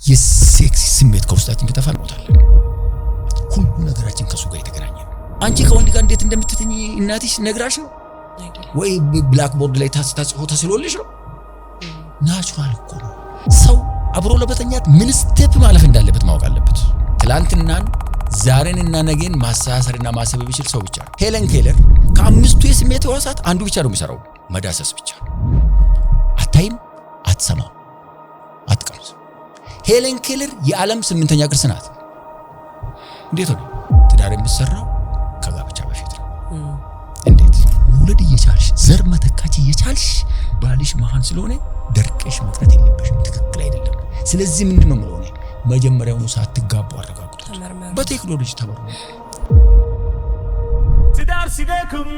የሴክስ ስሜት ከውስጣችን ከተፋ እንሞታለን። ሁሉ ነገራችን ከሱ ጋር የተገናኘ ነው። አንቺ ከወንድ ጋር እንዴት እንደምትተኝ እናትሽ ነግራሽ ነው ወይ ብላክ ቦርድ ላይ ታጽፎ ተስሎልሽ ነው? ናቹራል እኮ ነው። ሰው አብሮ ለበተኛት ምን ስቴፕ ማለፍ እንዳለበት ማወቅ አለበት። ትላንትናን ዛሬንና ነገን ማሳሰርና ማሰብ የሚችል ሰው ብቻ ነው። ሄለን ኬለር ከአምስቱ የስሜት ሕዋሳት አንዱ ብቻ ነው የሚሰራው፣ መዳሰስ ብቻ። አታይም፣ አትሰማም፣ አትቀምስ። ሄለን ኬለር የዓለም 8ኛ ቅርስ ናት። እንዴት ሆነ? ትዳር የምትሰራው ከጋብቻ በፊት ነው። እንዴት መውለድ እየቻልሽ ዘር መተካች እየቻልሽ ባልሽ መሃን ስለሆነ ደርቀሽ መቅረት የለብሽም። ትክክል አይደለም። ስለዚህ ምንድነው የምለው እኔ መጀመሪያውኑ ሳትጋቡ አረጋግጡ። በቴክኖሎጂ ተመርምሩ። ትዳር ሲደክም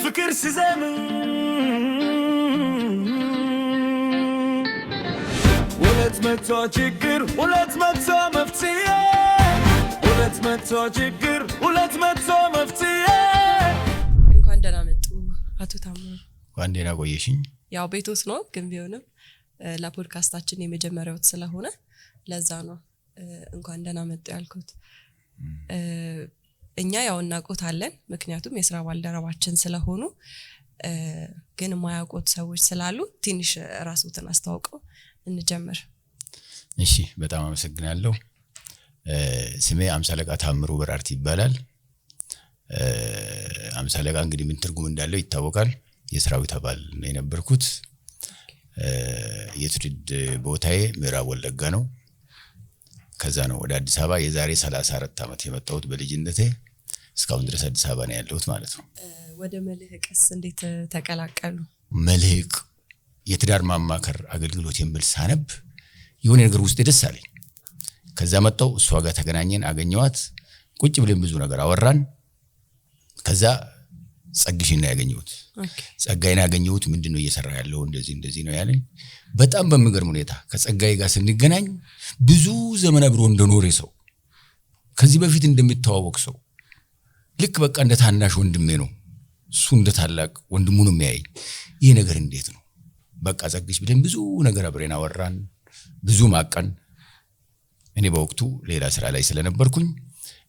ፍቅር ሲዘምን ሁለት መቶ ችግር ሁለት መቶ መፍትሄ ሁለት መቶ ችግር ሁለት መቶ መፍትሄ። እንኳን ደህና መጡ አቶ ታምሩ። እንኳን ደህና ቆየሽኝ። ያው ቤቶስ ነው ግን ቢሆንም ለፖድካስታችን የመጀመሪያው ስለሆነ ለዛ ነው እንኳን ደህና መጡ ያልኩት። እኛ ያው እናውቆታለን ምክንያቱም የሥራ ባልደረባችን ስለሆኑ፣ ግን የማያውቁት ሰዎች ስላሉ ትንሽ ራስዎትን አስተዋውቀው እንጀምር። እሺ፣ በጣም አመሰግናለሁ። ስሜ አምሳለቃ ታምሩ በራርቲ ይባላል። አምሳለቃ እንግዲህ ምን ትርጉም እንዳለው ይታወቃል። የሰራዊት አባል ነው የነበርኩት። የትውልድ ቦታዬ ምዕራብ ወለጋ ነው። ከዛ ነው ወደ አዲስ አበባ የዛሬ 34 ዓመት የመጣሁት በልጅነቴ። እስካሁን ድረስ አዲስ አበባ ነው ያለሁት ማለት ነው። ወደ መልህቅስ እንዴት ተቀላቀሉ? መልህቅ የትዳር ማማከር አገልግሎት የሚል ሳነብ የሆነ ነገር ውስጥ ደስ አለኝ። ከዛ መጣሁ፣ እሷ ጋር ተገናኘን፣ አገኘኋት። ቁጭ ብለን ብዙ ነገር አወራን። ከዛ ጸግሽና ያገኘሁት ጸጋዬን ያገኘሁት ምንድነው እየሰራ ያለው እንደዚህ ነው ያለኝ። በጣም በሚገርም ሁኔታ ከጸጋዬ ጋር ስንገናኝ ብዙ ዘመን አብሮ እንደኖረ ሰው፣ ከዚህ በፊት እንደሚተዋወቅ ሰው፣ ልክ በቃ እንደ ታናሽ ወንድሜ ነው እሱ፣ እንደ ታላቅ ወንድሙ ነው የሚያየኝ። ይሄ ነገር እንዴት ነው? በቃ ጸግሽ ብለን ብዙ ነገር አብረን አወራን፣ ብዙ ማቀን። እኔ በወቅቱ ሌላ ስራ ላይ ስለነበርኩኝ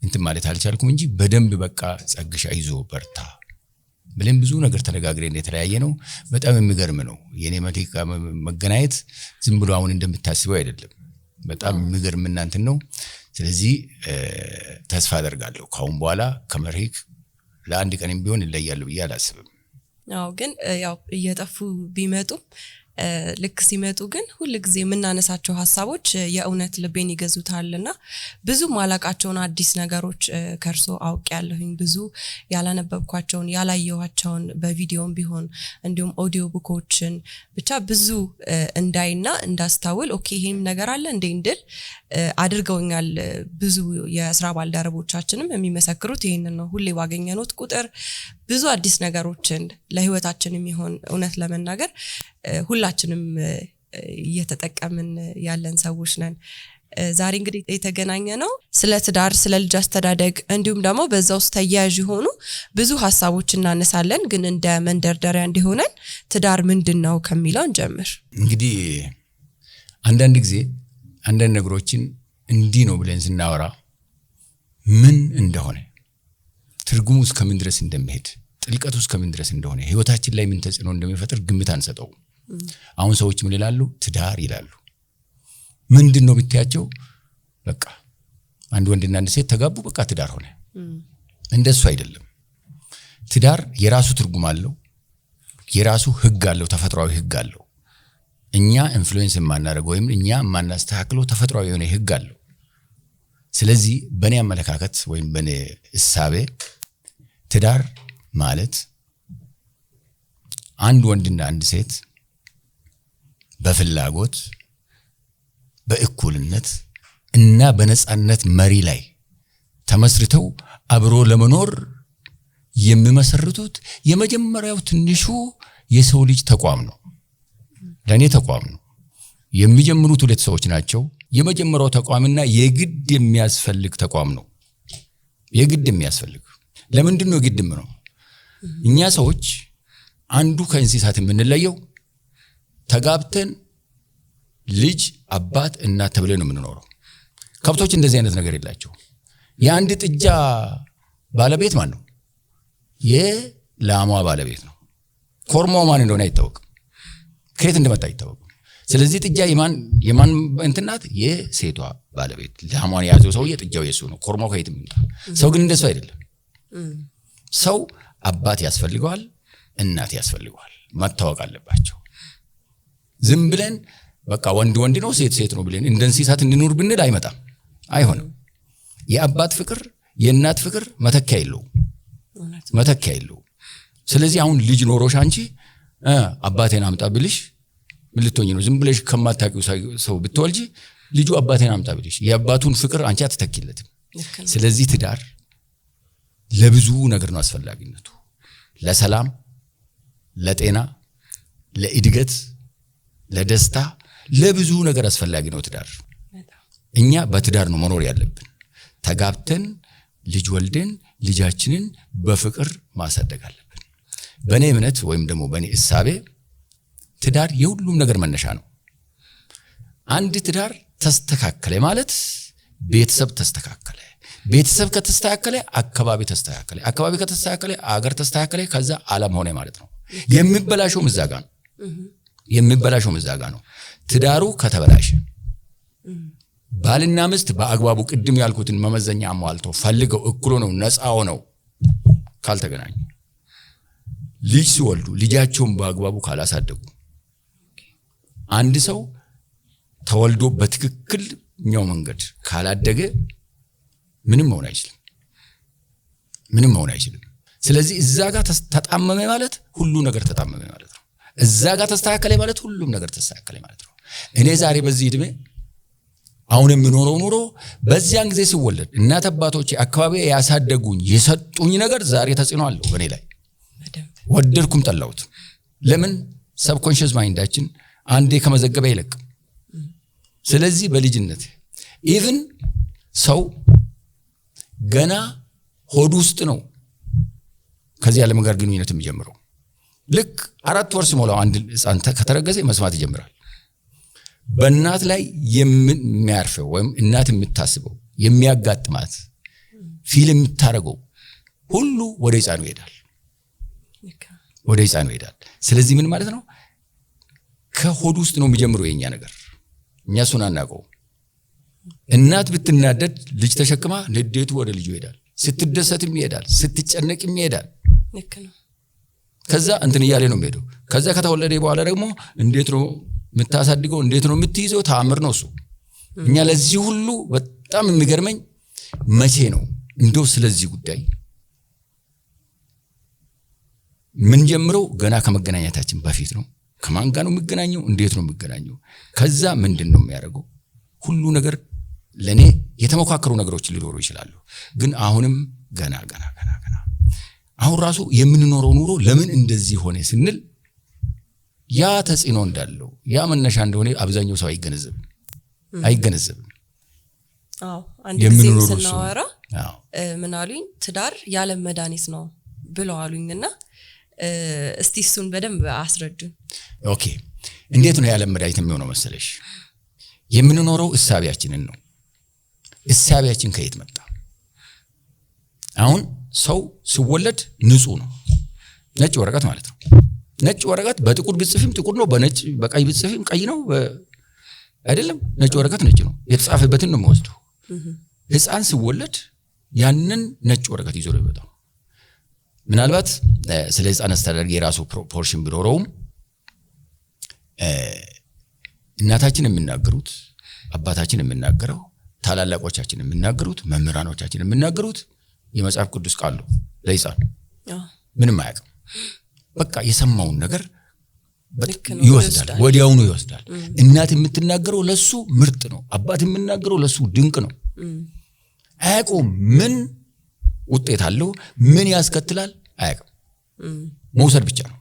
እንትን ማለት አልቻልኩም እንጂ በደንብ በቃ ጸግሽ አይዞ በርታ ብለን ብዙ ነገር ተነጋግረን የተለያየ ነው። በጣም የሚገርም ነው የኔ መልህቅ መገናኘት። ዝም ብሎ አሁን እንደምታስበው አይደለም። በጣም የሚገርም እናንተን ነው። ስለዚህ ተስፋ አደርጋለሁ ካሁን በኋላ ከመልህቅ ለአንድ ቀንም ቢሆን ይለያሉ ብዬ አላስብም። አዎ፣ ግን ያው እየጠፉ ቢመጡም ልክ ሲመጡ ግን ሁሉ ጊዜ የምናነሳቸው ሐሳቦች የእውነት ልቤን ይገዙታልና ብዙ ማላቃቸውን አዲስ ነገሮች ከርሶ አውቄያለሁኝ። ብዙ ያላነበብኳቸውን ያላየኋቸውን በቪዲዮም ቢሆን እንዲሁም ኦዲዮ ቡኮችን ብቻ ብዙ እንዳይና እንዳስተውል ኦኬ ይሄም ነገር አለ እንደ እንድል አድርገውኛል። ብዙ የሥራ ባልደረቦቻችንም የሚመሰክሩት ይሄንን ነው። ሁሌ ባገኘነው ቁጥር ብዙ አዲስ ነገሮችን ለህይወታችን የሚሆን እውነት ለመናገር ሁላችንም እየተጠቀምን ያለን ሰዎች ነን። ዛሬ እንግዲህ የተገናኘ ነው ስለ ትዳር፣ ስለ ልጅ አስተዳደግ እንዲሁም ደግሞ በዛ ውስጥ ተያያዥ የሆኑ ብዙ ሐሳቦች እናነሳለን። ግን እንደ መንደርደሪያ እንዲሆነን ትዳር ምንድነው ከሚለው እንጀምር። እንግዲህ አንዳንድ ጊዜ አንዳንድ ነገሮችን እንዲህ ነው ብለን ስናወራ ምን እንደሆነ ትርጉሙ እስከምን ድረስ እንደሚሄድ ጥልቀቱ እስከምን ድረስ እንደሆነ ህይወታችን ላይ ምን ተጽዕኖ እንደሚፈጥር ግምት አንሰጠው። አሁን ሰዎች ምን ይላሉ? ትዳር ይላሉ። ምንድነው ብትያቸው በቃ አንድ ወንድና አንድ ሴት ተጋቡ፣ በቃ ትዳር ሆነ። እንደሱ አይደለም። ትዳር የራሱ ትርጉም አለው፣ የራሱ ህግ አለው፣ ተፈጥሯዊ ህግ አለው። እኛ ኢንፍሉዌንስ የማናደርገው ወይም እኛ የማናስተካክለው ተፈጥሯዊ የሆነ ህግ አለው። ስለዚህ በእኔ አመለካከት ወይም በእኔ እሳቤ ትዳር ማለት አንድ ወንድና አንድ ሴት በፍላጎት በእኩልነት እና በነጻነት መሪ ላይ ተመስርተው አብሮ ለመኖር የሚመሰርቱት የመጀመሪያው ትንሹ የሰው ልጅ ተቋም ነው። ለኔ ተቋም ነው። የሚጀምሩት ሁለት ሰዎች ናቸው። የመጀመሪያው ተቋምና የግድ የሚያስፈልግ ተቋም ነው። የግድ የሚያስፈልግ ለምንድን ነው ግድም ነው? እኛ ሰዎች አንዱ ከእንስሳት የምንለየው ተጋብተን ልጅ አባት እናት ተብለን ነው የምንኖረው። ከብቶች እንደዚህ አይነት ነገር የላቸው። የአንድ ጥጃ ባለቤት ማን ነው? የላሟ ባለቤት ነው። ኮርማው ማን እንደሆነ አይታወቅም፣ ከየት እንደመጣ አይታወቅም። ስለዚህ ጥጃ የማን እንትን ናት? የሴቷ ባለቤት። ላሟን የያዘው ሰውዬ ጥጃው የሱ ነው፣ ኮርማው ከየት ይምጣ። ሰው ግን እንደሱ አይደለም። ሰው አባት ያስፈልገዋል፣ እናት ያስፈልገዋል፣ መታወቅ አለባቸው። ዝም ብለን በቃ ወንድ ነው ሴት ሴት ነው ብለን እንደ እንስሳት እንድንኖር ብንል አይመጣም፣ አይሆንም። የአባት ፍቅር የእናት ፍቅር መተኪያ የለው። ስለዚህ አሁን ልጅ ኖሮሽ አንቺ አባቴን አምጣ ብልሽ ምን ልትሆኚ ነው? ዝም ብለሽ ከማታውቂው ሰው ብትወልጂ ልጁ አባቴን አምጣ ብልሽ የአባቱን ፍቅር አንቺ አትተኪለትም። ስለዚህ ትዳር ለብዙ ነገር ነው አስፈላጊነቱ። ለሰላም፣ ለጤና፣ ለእድገት፣ ለደስታ፣ ለብዙ ነገር አስፈላጊ ነው ትዳር። እኛ በትዳር ነው መኖር ያለብን። ተጋብተን ልጅ ወልደን ልጃችንን በፍቅር ማሳደግ አለብን። በእኔ እምነት ወይም ደግሞ በእኔ እሳቤ ትዳር የሁሉም ነገር መነሻ ነው። አንድ ትዳር ተስተካከለ ማለት ቤተሰብ ተስተካከለ፣ ቤተሰብ ከተስተካከለ አካባቢ ተስተካከለ፣ አካባቢ ከተስተካከለ አገር ተስተካከለ፣ ከዛ ዓለም ሆነ ማለት ነው። የሚበላሸው ምዛጋ ነው። ትዳሩ ከተበላሸ ባልና ሚስት በአግባቡ ቅድም ያልኩትን መመዘኛ አሟልቶ ፈልገው እኩል ነው ነፃ ሆነው ካልተገናኙ፣ ልጅ ሲወልዱ ልጃቸውን በአግባቡ ካላሳደጉ፣ አንድ ሰው ተወልዶ በትክክለኛው መንገድ ካላደገ ምንም መሆን አይችልም። ስለዚህ እዛ ጋር ተጣመመ ማለት ሁሉ ነገር ተጣመመ ማለት ነው። እዛ ጋር ተስተካከለ ማለት ሁሉም ነገር ተስተካከለ ማለት ነው። እኔ ዛሬ በዚህ እድሜ አሁን የምኖረው ኑሮ በዚያን ጊዜ ሲወለድ እናት አባቶቼ አካባቢ ያሳደጉኝ የሰጡኝ ነገር ዛሬ ተጽዕኖ አለው በእኔ ላይ። ወደድኩም ጠላሁት። ለምን? ሰብኮንሺየስ ማይንዳችን አንዴ ከመዘገበ አይለቅም። ስለዚህ በልጅነት ኢቭን ሰው ገና ሆድ ውስጥ ነው ከዚህ ዓለም ጋር ግንኙነት የሚጀምረው። ልክ 4 ወር ሲሞላው አንድ ሕፃን ከተረገዘ መስማት ይጀምራል። በእናት ላይ የሚያርፈው ወይም እናት የምታስበው የሚያጋጥማት ፊልም የምታረገው ሁሉ ወደ ሕፃኑ ይሄዳል። ስለዚህ ምን ማለት ነው? ከሆድ ውስጥ ነው የሚጀምረው የኛ ነገር። እኛ እሱን አናውቀው። እናት ብትናደድ ልጅ ተሸክማ ንዴቱ ወደ ልጁ ይሄዳል። ስትደሰትም ይሄዳል፣ ስትጨነቅም ይሄዳል። ልክ ነው። ከዛ እንትን እያለ ነው የሚሄደው። ከዛ ከተወለደ በኋላ ደግሞ እንዴት ነው የምታሳድገው፣ እንዴት ነው የምትይዘው? ተአምር ነው እሱ። እኛ ለዚህ ሁሉ በጣም የሚገርመኝ መቼ ነው እንደው ስለዚህ ጉዳይ ምን ጀምረው ገና ከመገናኘታችን በፊት ነው። ከማን ጋር ነው የሚገናኘው? እንዴት ነው የሚገናኘው? ከዛ ምንድን ነው የሚያደርገው? ሁሉ ነገር ለኔ የተሞካከሩ ነገሮች ሊኖሩ ይችላሉ። ግን አሁንም ገና አሁን ራሱ የምንኖረው ኑሮ ለምን እንደዚህ ሆነ ስንል ያ ተጽዕኖ እንዳለው ያ መነሻ እንደሆነ አብዛኛው ሰው አይገነዘብም። አንድ ጊዜ ስናወራ ምን አሉኝ? ትዳር የዓለም መድኃኒት ነው ብለው አሉኝና እስቲ እሱን በደንብ አስረዱን። ኦኬ፣ እንዴት ነው የዓለም መድኃኒት የሚሆነው መሰለሽ? የምንኖረው እሳቢያችንን ነው። እሳቢያችን ከየት መጣ? አሁን ሰው ሲወለድ ንጹህ ነው፣ ነጭ ወረቀት ማለት ነው። ነጭ ወረቀት በጥቁር ብጽፍም ጥቁር ነው፣ በነጭ በቀይ ብጽፍም ቀይ ነው አይደለም። ነጭ ወረቀት ነጭ ነው፣ የተጻፈበትን ነው የሚወስደው። ሕፃን ሲወለድ ያንን ነጭ ወረቀት ይዞ ነው የሚመጣው። ምናልባት ስለ ሕፃን አስተዳደግ የራሱ ፕሮፖርሽን ቢኖረውም እናታችን የሚናገሩት፣ አባታችን የሚናገረው፣ ታላላቆቻችን የሚናገሩት፣ መምህራኖቻችን የሚናገሩት የመጽሐፍ ቅዱስ ቃል ነው። ለሕፃን ምንም አያውቅም። በቃ የሰማውን ነገር ይወስዳል፣ ወዲያውኑ ይወስዳል። እናት የምትናገረው ለሱ ምርጥ ነው፣ አባት የሚናገረው ለሱ ድንቅ ነው። አያውቀውም ምን ውጤት አለው፣ ምን ያስከትላል አያውቅም። መውሰድ ብቻ ነው።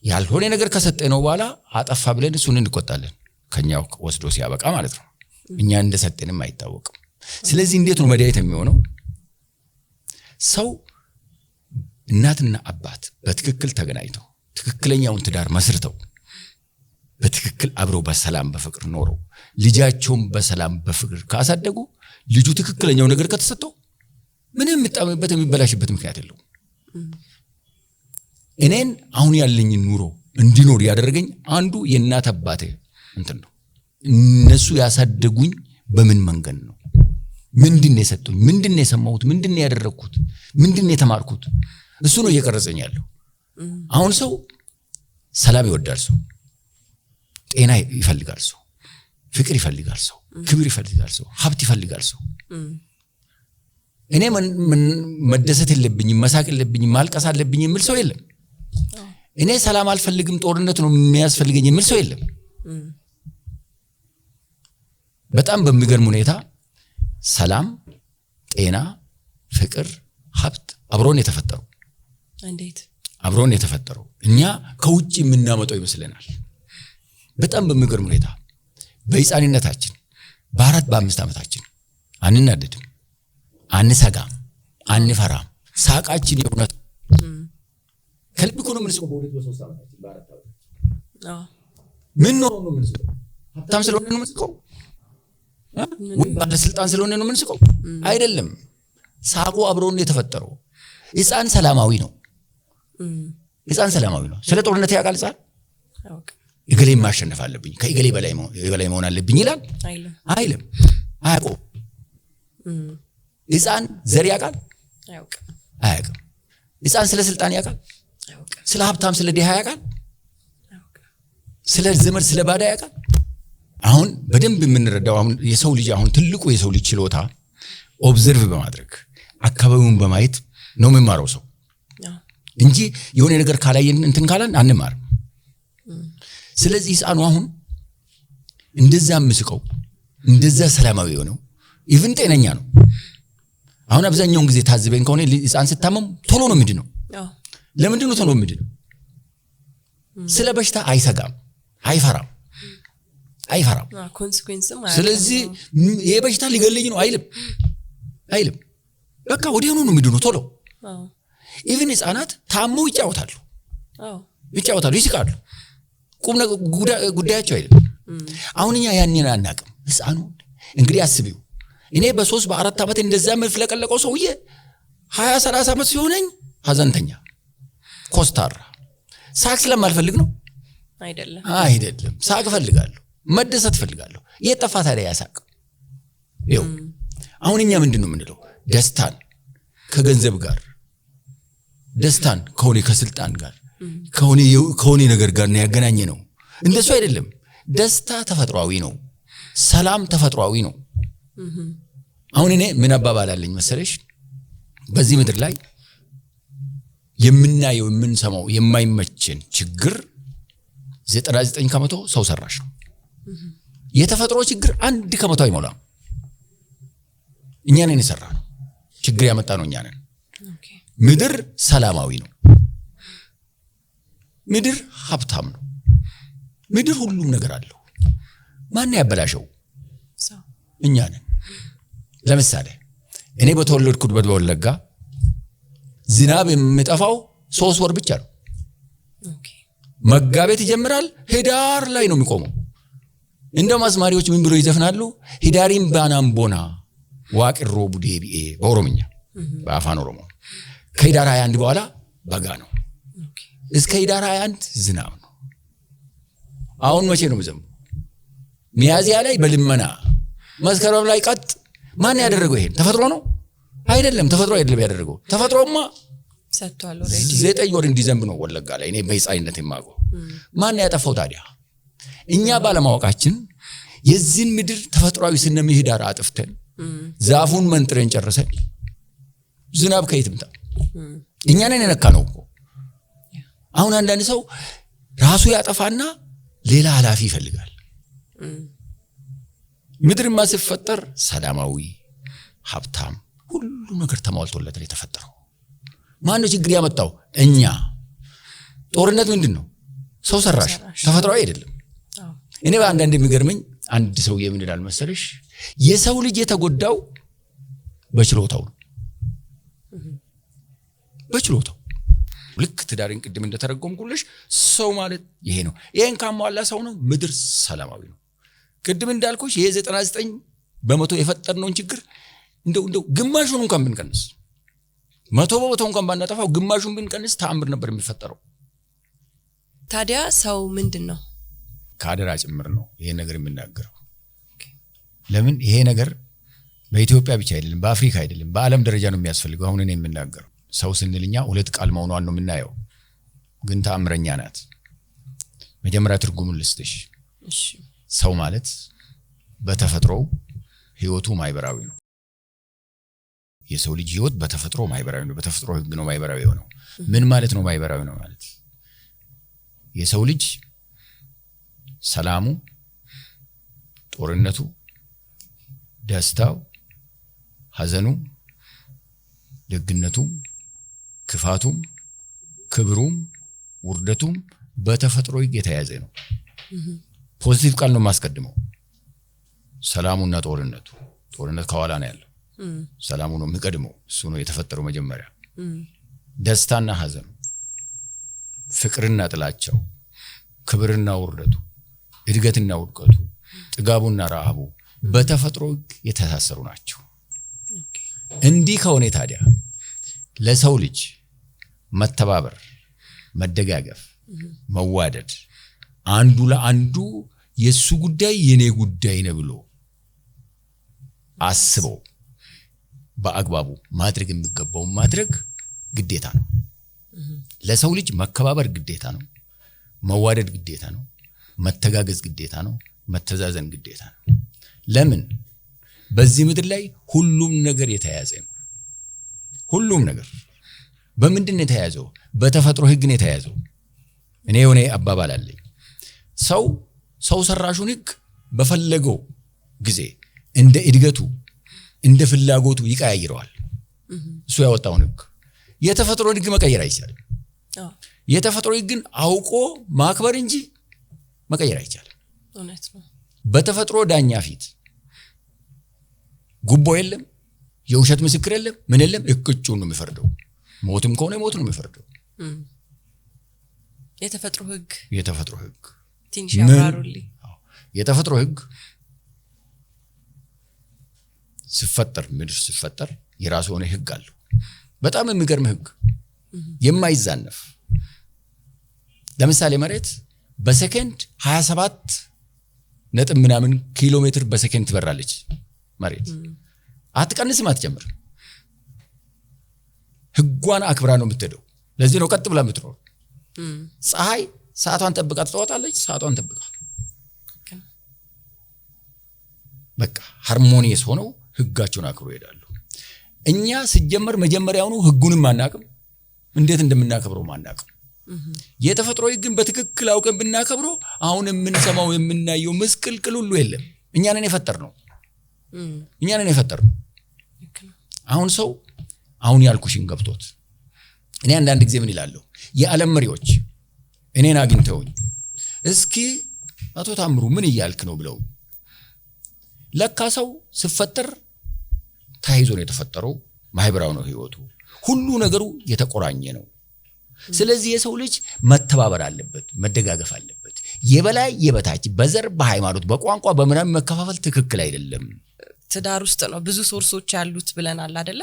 ያልሆነ ነገር ከሰጠነው በኋላ አጠፋ ብለን እሱን እንቆጣለን፣ ከኛው ወስዶ ሲያበቃ ማለት ነው። እኛ እንደሰጠንም አይታወቅም። ስለዚህ እንዴት ነው መድኃኒት የሚሆነው? ሰው እናትና አባት በትክክል ተገናኝተው ትክክለኛውን ትዳር መስርተው በትክክል አብረው በሰላም በፍቅር ኖረው ልጃቸውን በሰላም በፍቅር ካሳደጉ ልጁ ትክክለኛው ነገር ከተሰጠው ምንም የሚጣመበት የሚበላሽበት ምክንያት የለውም። እኔን አሁን ያለኝ ኑሮ እንዲኖር ያደረገኝ አንዱ የእናት አባቴ እንትን ነው። እነሱ ያሳደጉኝ በምን መንገድ ነው? ምንድነው የሰጡኝ? ምንድነው የሰማሁት? ምንድነው ያደረኩት? ምንድነው የተማርኩት? እሱ ነው እየቀረጸኝ ያለው። አሁን ሰው ሰላም ይወዳል፣ ሰው ጤና ይፈልጋል፣ ሰው ፍቅር ይፈልጋል፣ ሰው ክብር ይፈልጋል፣ ሰው ሀብት ይፈልጋል። ሰው እኔ መደሰት የለብኝም፣ መሳቅ የለብኝም፣ ማልቀስ አለብኝ የሚል ሰው የለም። እኔ ሰላም አልፈልግም፣ ጦርነት ነው የሚያስፈልገኝ የሚል ሰው የለም። በጣም በሚገርም ሁኔታ ሰላም፣ ጤና፣ ፍቅር፣ ሀብት አብሮን የተፈጠሩ እንዴት አብሮን የተፈጠሩ እኛ ከውጪ የምናመጣው ይመስለናል። በጣም በሚገርም ሁኔታ በሕፃንነታችን በ4 በ5 ዓመታችን አንናደድም፣ አንሰጋም፣ አንፈራም። ሳቃችን የእውነት ከልብ እኮ ነው የምንስቀው። በ2 በ3 ዓመታችን በ4 ዓመታችን ምን ነው የምንስቀው? ሀብታም ስለሆነ ነው የምንስቀው? ወይ ባለስልጣን ስለሆነ ነው የምንስቀው? አይደለም። ሳቁ አብሮን የተፈጠረው። ሕፃን ሰላማዊ ነው። ሕፃን ሰላማዊ ነው። ስለ ጦርነት ያውቃል ሕፃን? እገሌ ማሸነፍ አለብኝ፣ ከእገሌ በላይ መሆን አለብኝ ይላል አይልም? አያውቅም። ሕፃን ዘር ያውቃል? አያውቅም። ሕፃን ስለ ስልጣን ያውቃል? ስለ ሀብታም ስለ ድሃ ያውቃል? ስለ ዘመድ ስለ ባዳ ያውቃል? አሁን በደንብ የምንረዳው አሁን የሰው ልጅ አሁን ትልቁ የሰው ልጅ ችሎታ ኦብዘርቭ በማድረግ አካባቢውን በማየት ነው የሚማረው ሰው እንጂ የሆነ ነገር ካላየን እንትን ካላን አንማርም። ስለዚህ ሕፃኑ አሁን እንደዛ ምስቀው እንደዛ ሰላማዊ ሆነው ኢቭን ጤነኛ ነው። አሁን አብዛኛውን ጊዜ ታዝበን ከሆነ ሕፃን ሲታመም ቶሎ ነው ምንድነው? ለምንድን ነው ቶሎ ምንድነው? ስለ በሽታ አይሰጋም፣ አይፈራም። ኮንሲኩዌንስም ስለዚህ ይሄ በሽታ ሊገለኝ ነው አይልም። በቃ ወዲያውኑ ነው ምንድነው ቶሎ። ኢቭን ሕፃናት ታመው ይጫወታሉ፣ ይስቃሉ። ቁም ጉዳያቸው አይደለም። አሁን እኛ ያንን አናውቅም። ሕፃኑ እንግዲህ አስቢው፣ እኔ በ3 በ4 ዓመት እንደዛ መፍለቀለቀው ሰውዬ 20-30 ዓመት ሲሆነኝ ሀዘንተኛ፣ ኮስታራ። ሳቅ ስለማልፈልግ ነው አይደለም። ሳቅ እፈልጋለሁ፣ መደሰት እፈልጋለሁ። የጠፋ ታዲያ ያሳቅ። ይኸው አሁን እኛ ምንድነው የምንለው? ደስታን ከገንዘብ ጋር፣ ደስታን ከስልጣን ጋር ከሆነ ነገር ጋር ነው ያገናኘ ነው። እንደሱ አይደለም። ደስታ ተፈጥሯዊ ነው፣ ሰላም ተፈጥሯዊ ነው። አሁን እኔ ምን አባባላለኝ መሰለሽ? በዚህ ምድር ላይ የምናየው የምንሰማው የማይመችን ችግር 99% ሰው ሰራሽ ነው። የተፈጥሮ ችግር 1% አይሞላም። እኛ ነን የሰራነው፣ ችግር ያመጣ ነው እኛ ነን። ምድር ሰላማዊ ነው። ምድር ሀብታም ነው። ምድር ሁሉም ነገር አለው። ማን ያበላሸው? እኛ ነን። ለምሳሌ እኔ በተወለድኩበት በወለጋ ዝናብ የሚጠፋው 3 ወር ብቻ ነው። መጋቢት ይጀምራል፣ ህዳር ላይ ነው የሚቆመው። እንደውም አዝማሪዎች ምን ብሎ ይዘፍናሉ? ህዳሪም ባናምቦና ዋቅሮ ቡዴቢኤ በኦሮምኛ በአፋን ኦሮሞ። ከህዳር 21 በኋላ በጋ ነው። እስከ ህዳር 21 ዝናብ ነው። አሁን መቼ ነው የሚዘንበው? ሚያዝያ ላይ በልመና፣ መስከረም ላይ ቀጥ። ማን ያደረገው ይሄን? ተፈጥሮ ነው አይደለም? ተፈጥሮ አይደለም ያደረገው። ተፈጥሮማ ሰጥቷል። 9 ወር እንዲዘንብ ነው ወለጋ ላይ እኔ በሕፃንነት የማውቀው። ማን ያጠፋው ታዲያ? እኛ ባለማወቃችን የዚህን ምድር ተፈጥሯዊ ስነ ምህዳር አጥፍተን ዛፉን መንጥረን ጨርሰን ዝናብ ከየት ይምጣ? እኛ ነን የነካነው እኮ። አሁን አንዳንድ ሰው ራሱ ያጠፋና ሌላ ኃላፊ ይፈልጋል። ምድርማ ሲፈጠር ሰላማዊ፣ ሀብታም፣ ሁሉ ነገር ተሟልቶለት ነው የተፈጠረው። ማን ነው ችግር ያመጣው? እኛ። ጦርነት ምንድነው? ሰው ሰራሽ፣ ተፈጥሯዊ አይደለም። እኔ በአንዳንድ የሚገርመኝ አንድ ሰው ምን ይላል መሰለሽ? የሰው ልጅ የተጎዳው በችሎታው ነው። በችሎታው ልክ ትዳርን ቅድም እንደተረጎምኩልሽ ሰው ማለት ይሄ ነው። ይሄን ካሟላ ሰው ነው ምድር ሰላማዊ ነው። ቅድም እንዳልኩሽ ይሄ 99% የፈጠርነውን ችግር እንደው ግማሹን እንኳን ብንቀንስ 100% እንኳን ባናጠፋው ግማሹን ብንቀንስ ተአምር ነበር የሚፈጠረው። ታዲያ ሰው ምንድነው? ካደራ ጭምር ነው ይሄ ነገር የምናገረው። ለምን ይሄ ነገር በኢትዮጵያ ብቻ አይደለም በአፍሪካ አይደለም በአለም ደረጃ ነው የሚያስፈልገው። አሁን እኔ የምናገረው ሰው ስንልኛ ሁለት ቃል መሆኗን ነው የምናየው፣ ግን ተአምረኛ ናት። መጀመሪያ ትርጉሙን ልስጥሽ። እሺ ሰው ማለት በተፈጥሮ ህይወቱ ማይበራዊ ነው። የሰው ልጅ ህይወት በተፈጥሮ ማይበራዊ ነው። በተፈጥሮ ህግ ነው ማይበራዊ ነው። ምን ማለት ነው ማይበራዊ ነው ማለት? የሰው ልጅ ሰላሙ፣ ጦርነቱ፣ ደስታው፣ ሐዘኑ፣ ደግነቱም፣ ክፋቱም፣ ክብሩም፣ ውርደቱም በተፈጥሮ ህግ የተያዘ ነው። ፖዚቲቭ ቃል ነው ማስቀድመው። ሰላሙና ጦርነቱ፣ ጦርነት ከኋላ ነው ያለው፣ ሰላሙ ነው የሚቀድመው። እሱ ነው የተፈጠረው መጀመሪያ። ደስታና ሐዘኑ፣ ፍቅርና ጥላቻው፣ ክብርና ውርደቱ፣ እድገትና ውድቀቱ፣ ጥጋቡና ረሃቡ በተፈጥሮ የተሳሰሩ ናቸው። እንዲህ ከሆነ ታዲያ ለሰው ልጅ መተባበር፣ መደጋገፍ፣ መዋደድ፣ አንዱ ለአንዱ የሱ ጉዳይ የኔ ጉዳይ ነው ብሎ አስበው በአግባቡ ማድረግ የሚገባው ማድረግ ግዴታ ነው። ለሰው ልጅ መከባበር ግዴታ ነው። መዋደድ ግዴታ ነው። መተጋገዝ ግዴታ ነው። መተዛዘን ግዴታ ነው። ለምን? በዚህ ምድር ላይ ሁሉም ነገር የተያያዘ ነው። ሁሉም ነገር በምንድን ነው የተያያዘው? በተፈጥሮ ህግ ነው የተያያዘው። እኔ የሆነ አባባል አለኝ። ሰው ሰራሹን ህግ በፈለገው ጊዜ እንደ እድገቱ እንደ ፍላጎቱ ይቀያይረዋል። እሱ ያወጣውን ህግ የተፈጥሮ ህግ መቀየር አይቻልም። የተፈጥሮ ህግን አውቆ ማክበር እንጂ መቀየር አይቻልም። እውነት ነው። በተፈጥሮ ዳኛ ፊት ጉቦ የለም፣ የውሸት ምስክር የለም፣ ምን የለም። እቅጩን ነው የሚፈርደው። ሞትም ከሆነ ሞት ነው የሚፈርደው። የተፈጥሮ ህግ ትንሽ ያብራሩልኝ። የተፈጥሮ ህግ ሲፈጠር ምድር ሲፈጠር የራሱ ሆነ ህግ አለው። በጣም የሚገርም ህግ የማይዛነፍ። ለምሳሌ መሬት በሰከንድ 27 ነጥብ ምናምን ኪሎ ሜትር በሰከንድ ትበራለች። መሬት አትቀንስም አትጨምርም። ህጓን አክብራ ነው የምትሄደው። ለዚህ ነው ቀጥ ብላ የምትኖር። ፀሐይ ሰዓቷን ጠብቃ ትወጣለች፣ ሰዓቷን ጠብቃ በቃ ሃርሞኒየስ ሆነው ህጋቸውን አክብሮ ይሄዳሉ። እኛ ሲጀመር መጀመሪያውኑ ህጉንም አናቅም፣ እንዴት እንደምናከብረው ማናቅም። የተፈጥሮ ህግን በትክክል አውቀን ብናከብረው አሁን የምንሰማው የምናየው ምስቅልቅል ሁሉ የለም። እኛ ነን የፈጠርነው። አሁን ሰው አሁን ያልኩሽን ገብቶት እኔ አንዳንድ ጊዜ ምን ይላለሁ? የዓለም መሪዎች እኔን አግኝተውኝ እስኪ አቶ ታምሩ ምን እያልክ ነው ብለው፣ ለካ ሰው ሲፈጠር ታይዞ ነው የተፈጠረው። ማህበራዊ ነው ህይወቱ፣ ሁሉ ነገሩ የተቆራኘ ነው። ስለዚህ የሰው ልጅ መተባበር አለበት፣ መደጋገፍ አለበት። የበላይ የበታች በዘር በሃይማኖት በቋንቋ በምናምን መከፋፈል ትክክል አይደለም። ትዳር ውስጥ ነው ብዙ ሶርሶች ያሉት ብለናል አይደለ?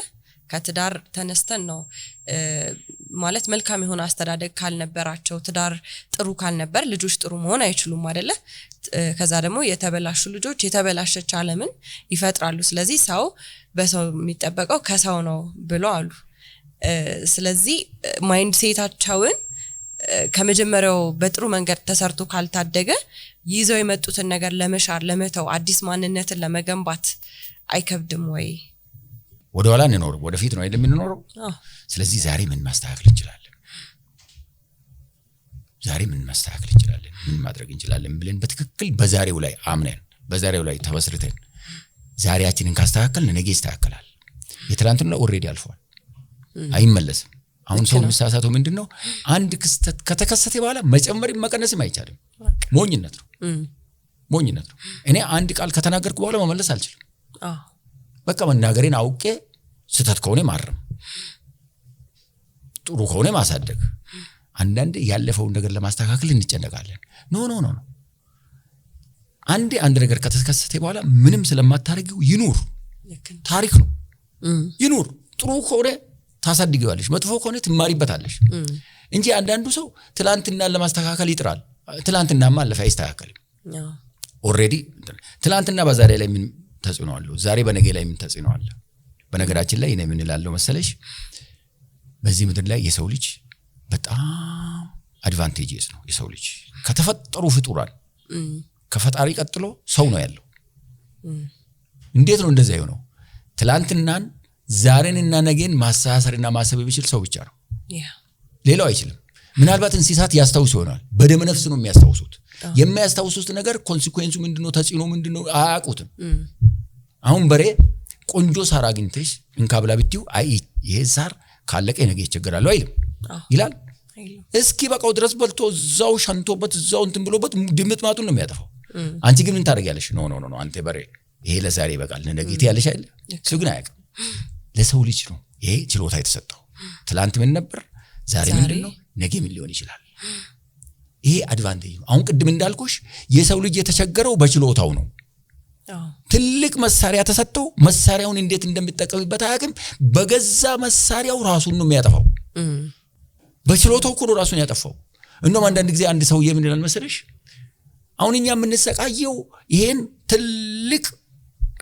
ከትዳር ተነስተን ነው ማለት መልካም የሆነ አስተዳደግ ካልነበራቸው፣ ትዳር ጥሩ ካልነበር ልጆች ጥሩ መሆን አይችሉም አይደለ? ከዛ ደግሞ የተበላሹ ልጆች የተበላሸች ዓለምን ይፈጥራሉ። ስለዚህ ሰው በሰው የሚጠበቀው ከሰው ነው ብሎ አሉ። ስለዚህ ማይንድ ሴታቸውን ከመጀመሪያው በጥሩ መንገድ ተሰርቶ ካልታደገ ይዘው የመጡትን ነገር ለመሻር ለመተው አዲስ ማንነትን ለመገንባት አይከብድም ወይ? ወደ ኋላ እንኖር ወደፊት ነው አይደል የምንኖረው? ስለዚህ ዛሬ ምን ማስተካከል እንችላለን? ምን ማድረግ እንችላለን ብለን በትክክል በዛሬው ላይ አምነን በዛሬው ላይ ተመስርተን ዛሬያችንን ካስተካከልን ነገ ይስተካከላል። የትላንትና ኦሬዲ አልፏል፣ አይመለስም። አሁን ሰው የሚሳሳተው ምንድነው? አንድ ክስተት ከተከሰተ በኋላ መጨመር መቀነስም አይቻልም። ሞኝነት ነው። እኔ አንድ ቃል ከተናገርኩ በኋላ መመለስ አልችልም። በቃ መናገሬን አውቄ ስተት ከሆነ ማረም፣ ጥሩ ከሆነ ማሳደግ አንዳንዴ ያለፈውን ነገር ለማስተካከል እንጨነቃለን ኖ አንድ ነገር ከተከሰተ በኋላ ምንም ስለማታረጊው ይኑር ታሪክ ነው ይኑር ጥሩ ከሆነ ታሳድጊዋለሽ መጥፎ ከሆነ ትማሪበታለሽ እንጂ አንዳንዱ ሰው ትላንትና ለማስተካከል ይጥራል ትላንትናማ አለፈ አይስተካከልም ኦሬዲ ትላንትና በዛሬ ላይ ምን ተጽዕኖ አለው ዛሬ በነገ ላይ ምን ተጽዕኖ አለ በነገራችን ላይ እኔ ምን እላለሁ መሰለሽ በዚህ ምድር ላይ የሰው ልጅ በጣም አድቫንቴጅስ ነው የሰው ልጅ ከተፈጠሩ ፍጡራን ከፈጣሪ ቀጥሎ ሰው ነው ያለው እንዴት ነው እንደዛ የሆነው ትላንትናን ዛሬንና ነገን ማሳሰርና ማሰብ የሚችል ሰው ብቻ ነው ሌላው አይችልም ምናልባት እንስሳት ያስተውሱ ይሆናል በደም ነፍስ ነው የሚያስተውሱት የሚያስተውሱት ነገር ኮንሲኩዌንሱ ምንድነው ተጽዕኖ ምንድነው አያውቁትም አሁን በሬ ቆንጆ ሳር አግኝተሽ እንካብላ ብትዩ አይ ይሄ ሳር ካለቀ ነገ ይቸገራል አይልም ይላል እስኪ በቃው ድረስ በልቶ ዛው ሸንቶበት ዛው እንትን ብሎበት ድምጥ ማቱን ነው የሚያጠፋው አንቺ ግን ምን ታረጋለሽ ኖ አንተ በሬ ይሄ ለዛሬ ይበቃል ነገ ይያለሽ አይደል እሱ ግን አያውቅም ለሰው ልጅ ነው ይሄ ችሎታ የተሰጠው ትላንት ምን ነበር ዛሬ ምንድነው ነገ ምን ሊሆን ይችላል ይሄ አድቫንቴጅ አሁን ቅድም እንዳልኩሽ የሰው ልጅ የተቸገረው በችሎታው ነው ትልቅ መሳሪያ ተሰጥቶ መሳሪያውን እንዴት እንደሚጠቀምበት አያውቅም በገዛ መሳሪያው ራሱን ነው የሚያጠፋው በችሎታው ሁሉ ራሱን ያጠፋው እንደውም አንዳንድ ጊዜ አንድ ሰው የምን ይላል መሰለሽ አሁን እኛ የምንሰቃየው ይሄን ትልቅ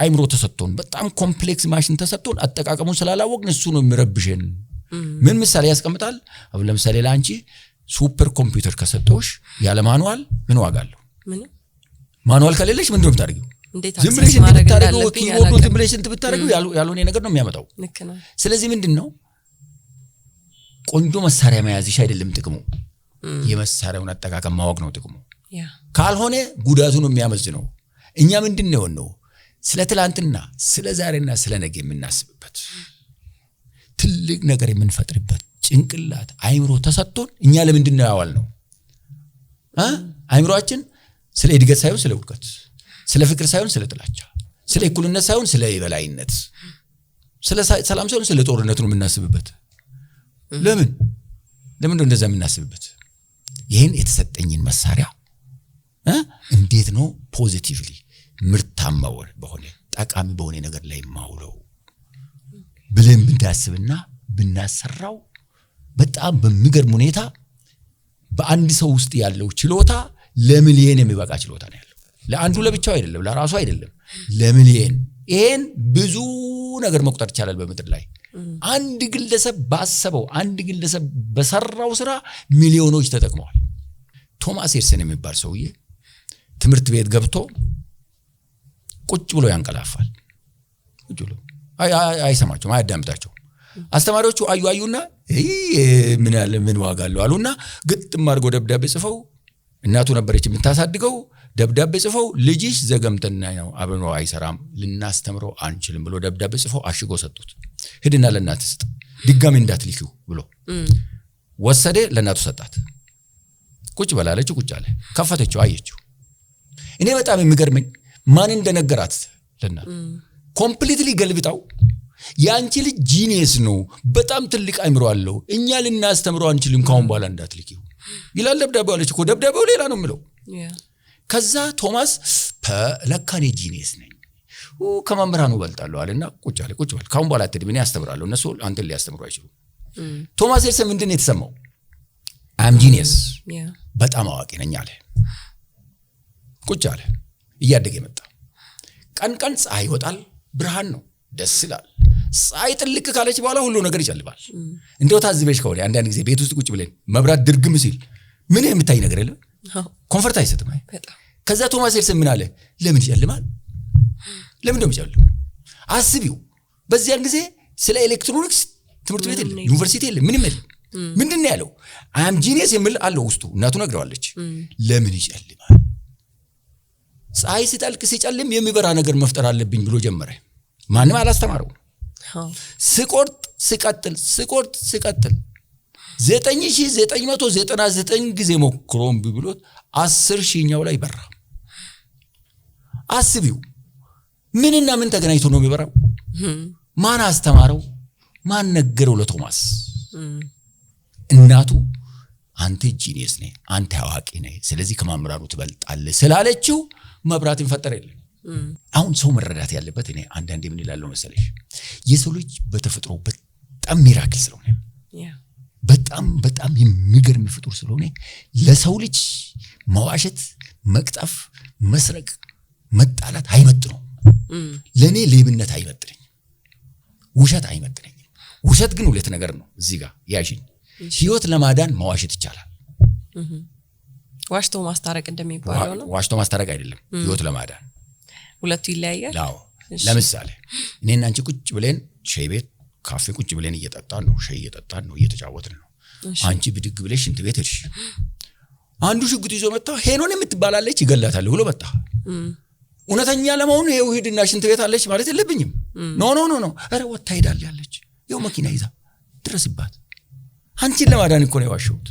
አይምሮ ተሰጥቶን በጣም ኮምፕሌክስ ማሽን ተሰጥቶን አጠቃቀሙን ስላላወቅን እሱ ነው የሚረብሽን ምን ምሳሌ ያስቀምጣል አሁን ለምሳሌ ላንቺ ሱፐር ኮምፒውተር ከሰጠውሽ ያለ ማኑዋል ምን ዋጋ አለው ማኑዋል ከሌለሽ ምንድነው የምታደርጊው ዝም ብለሽ እንድታረጊው ኪቦርዱን ዝም ብለሽ እንድታረጊው ያልሆነ ነገር ነው የሚያመጣው ስለዚህ ምንድነው ቆንጆ መሳሪያ መያዝሽ አይደለም ጥቅሙ የመሳሪያውን አጠቃቀም ማወቅ ነው ጥቅሙ ካልሆነ ጉዳቱ ነው የሚያመዝነው እኛ ምንድነው ነው ስለ ትላንትና ስለ ዛሬና ስለ ነገ የምናስብበት ትልቅ ነገር የምንፈጥርበት ጭንቅላት አይምሮ ተሰጥቶን እኛ ለምንድነው ያዋል ነው አይምሮአችን ስለ እድገት ሳይሆን ስለ ውድቀት ስለ ፍቅር ሳይሆን ስለ ጥላቻ ስለ እኩልነት ሳይሆን ስለ የበላይነት ስለ ሰላም ሳይሆን ስለ ጦርነት ነው የምናስብበት ለምን ነው እንደዛ የምናስብበት ይሄን የተሰጠኝን መሳሪያ እንዴት ነው ፖዚቲቭሊ ምርታማ በሆነ ጠቃሚ በሆነ ነገር ላይ ማውለው ብለን ብናስብና ብናሰራው በጣም በሚገርም ሁኔታ በአንድ ሰው ውስጥ ያለው ችሎታ ለሚሊየን የሚበቃ ችሎታ ነው ያለው ለአንዱ ለብቻው አይደለም ለራሱ አይደለም ለሚሊየን ይሄን ብዙ ነገር መቁጠር ይችላል በመድር ላይ አንድ ግለሰብ ባሰበው አንድ ግለሰብ በሰራው ስራ ሚሊዮኖች ተጠቅመዋል ቶማስ ኤዲሰን የሚባል ሰውዬ ትምህርት ቤት ገብቶ ቁጭ ብሎ ያንቀላፋል ቁጭ ብሎ አይሰማቸውም አያዳምጣቸው አስተማሪዎቹ አዩና ምን ዋጋ አለው አሉና ግጥም አድርገው ደብዳቤ ጽፈው እናቱ ነበረች የምታሳድገው ደብዳቤ ጽፈው ልጅሽ ዘገምተኛ ነው አብሮ አይሰራም ልናስተምረው አንችልም ብሎ ደብዳቤ ጽፈው አሽጎ ሰጡት ሄድና ለእናት ስጥ ድጋሚ እንዳትልኪው ብሎ ወሰደ ለእናቱ ሰጣት ቁጭ በላለች ቁጭ አለ ከፈተችው አየችው እኔ በጣም የሚገርመኝ ማን እንደነገራት ለእናት ኮምፕሊትሊ ገልብጣው ያንቺ ልጅ ጂኒየስ ነው በጣም ትልቅ አይምሮ አለው እኛ ልናስተምረው አንችልም ካሁን በኋላ እንዳትልኪው ይላል ደብዳቤው አለች እኮ ደብዳቤው ሌላ ነው የሚለው ከዛ ቶማስ ለካኔ ጂኒየስ ነኝ ከመምህራኑ በልጣለሁ አለና ቁጭ በል ካሁን በኋላ አትድም እኔ አስተምራለሁ እነሱ አንተን ሊያስተምሩ አይችሉም ቶማስ ኤዲሰን ምንድነው የተሰማው አም ጂኒየስ በጣም አዋቂ ነኝ አለ ቁጭ አለ እያደገ መጣ ቀን ፀሐይ ይወጣል ብርሃን ነው ደስ ይላል ፀሐይ ጥልቅ ካለች በኋላ ሁሉ ነገር ይጨልባል እንደው ታዝበሽ ከሆነ አንዳንድ ጊዜ ቤት ውስጥ ቁጭ ብለን መብራት ድርግም ሲል ምን የምታይ ነገር የለም ኮምፎርት አይሰጥም ከዛ ቶማስ ኤዲሰን ምን አለ ለምን ይጨልማል ለምን ደም ይጨልማል አስቢው በዚያን ጊዜ ስለ ኤሌክትሮኒክስ ትምህርት ቤት የለም ዩኒቨርሲቲ የለም ምንም የለም ምንድነው ያለው አም ጂኒየስ የሚል አለው ውስጡ እናቱ ነግረዋለች ለምን ይጨልማል ፀሐይ ሲጠልቅ ሲጨልም የሚበራ ነገር መፍጠር አለብኝ ብሎ ጀመረ ማንም አላስተማረው ስቆርጥ ሲቀጥል 9999 ጊዜ ሞክሮም ቢብሎት 10,000ኛው ላይ በራ አስቢው ምንና ምን ተገናኝቶ ነው የሚበራው ማን አስተማረው ማን ነገረው ለቶማስ እናቱ አንተ ጂኒየስ ነህ አንተ አዋቂ ነህ ስለዚህ ከማምራሩ ትበልጣለህ ስላለችው መብራትን ፈጠረልኝ አሁን ሰው መረዳት ያለበት እኔ አንዳንዴ ምን ይላለው መሰለሽ የሰው ልጅ በተፈጥሮ በጣም ሚራክል ስለሆነ በጣም የሚገርም ፍጡር ስለሆነ ለሰው ልጅ መዋሸት መቅጠፍ መስረቅ መጣላት አይመጥነው ለኔ ሌብነት አይመጥነኝ ውሸት አይመጥነኝ ውሸት ግን ሁለት ነገር ነው እዚህ ጋር ያሽኝ ህይወት ለማዳን መዋሸት ይቻላል ዋሽቶ ማስታረቅ እንደሚባለው ነው ዋሽቶ ማስታረቅ አይደለም ህይወት ለማዳን ሁለቱ ይለያያል አዎ ለምሳሌ እኔና አንቺ ቁጭ ብለን ሻይ ቤት ካፌ ቁጭ ብለን እየጠጣን ነው ሻይ እየጠጣን ነው እየተጫወትን ነው አንቺ ብድግ ብለሽ እንት ቤት ሄድሽ አንዱ ሽጉጥ ይዞ መጣ ሄኖን የምትባላለች ይገላታል ብሎ መጣ እውነተኛ ለመሆኑ ይሄው ሄድና ሽንት ቤት አለች ማለት የለብኝም ኖ አረ ወጣ ሄዳል ያለች ይሄው መኪና ይዛ ድረስባት አንቺን ለማዳን እኮ ነው ያዋሸሁት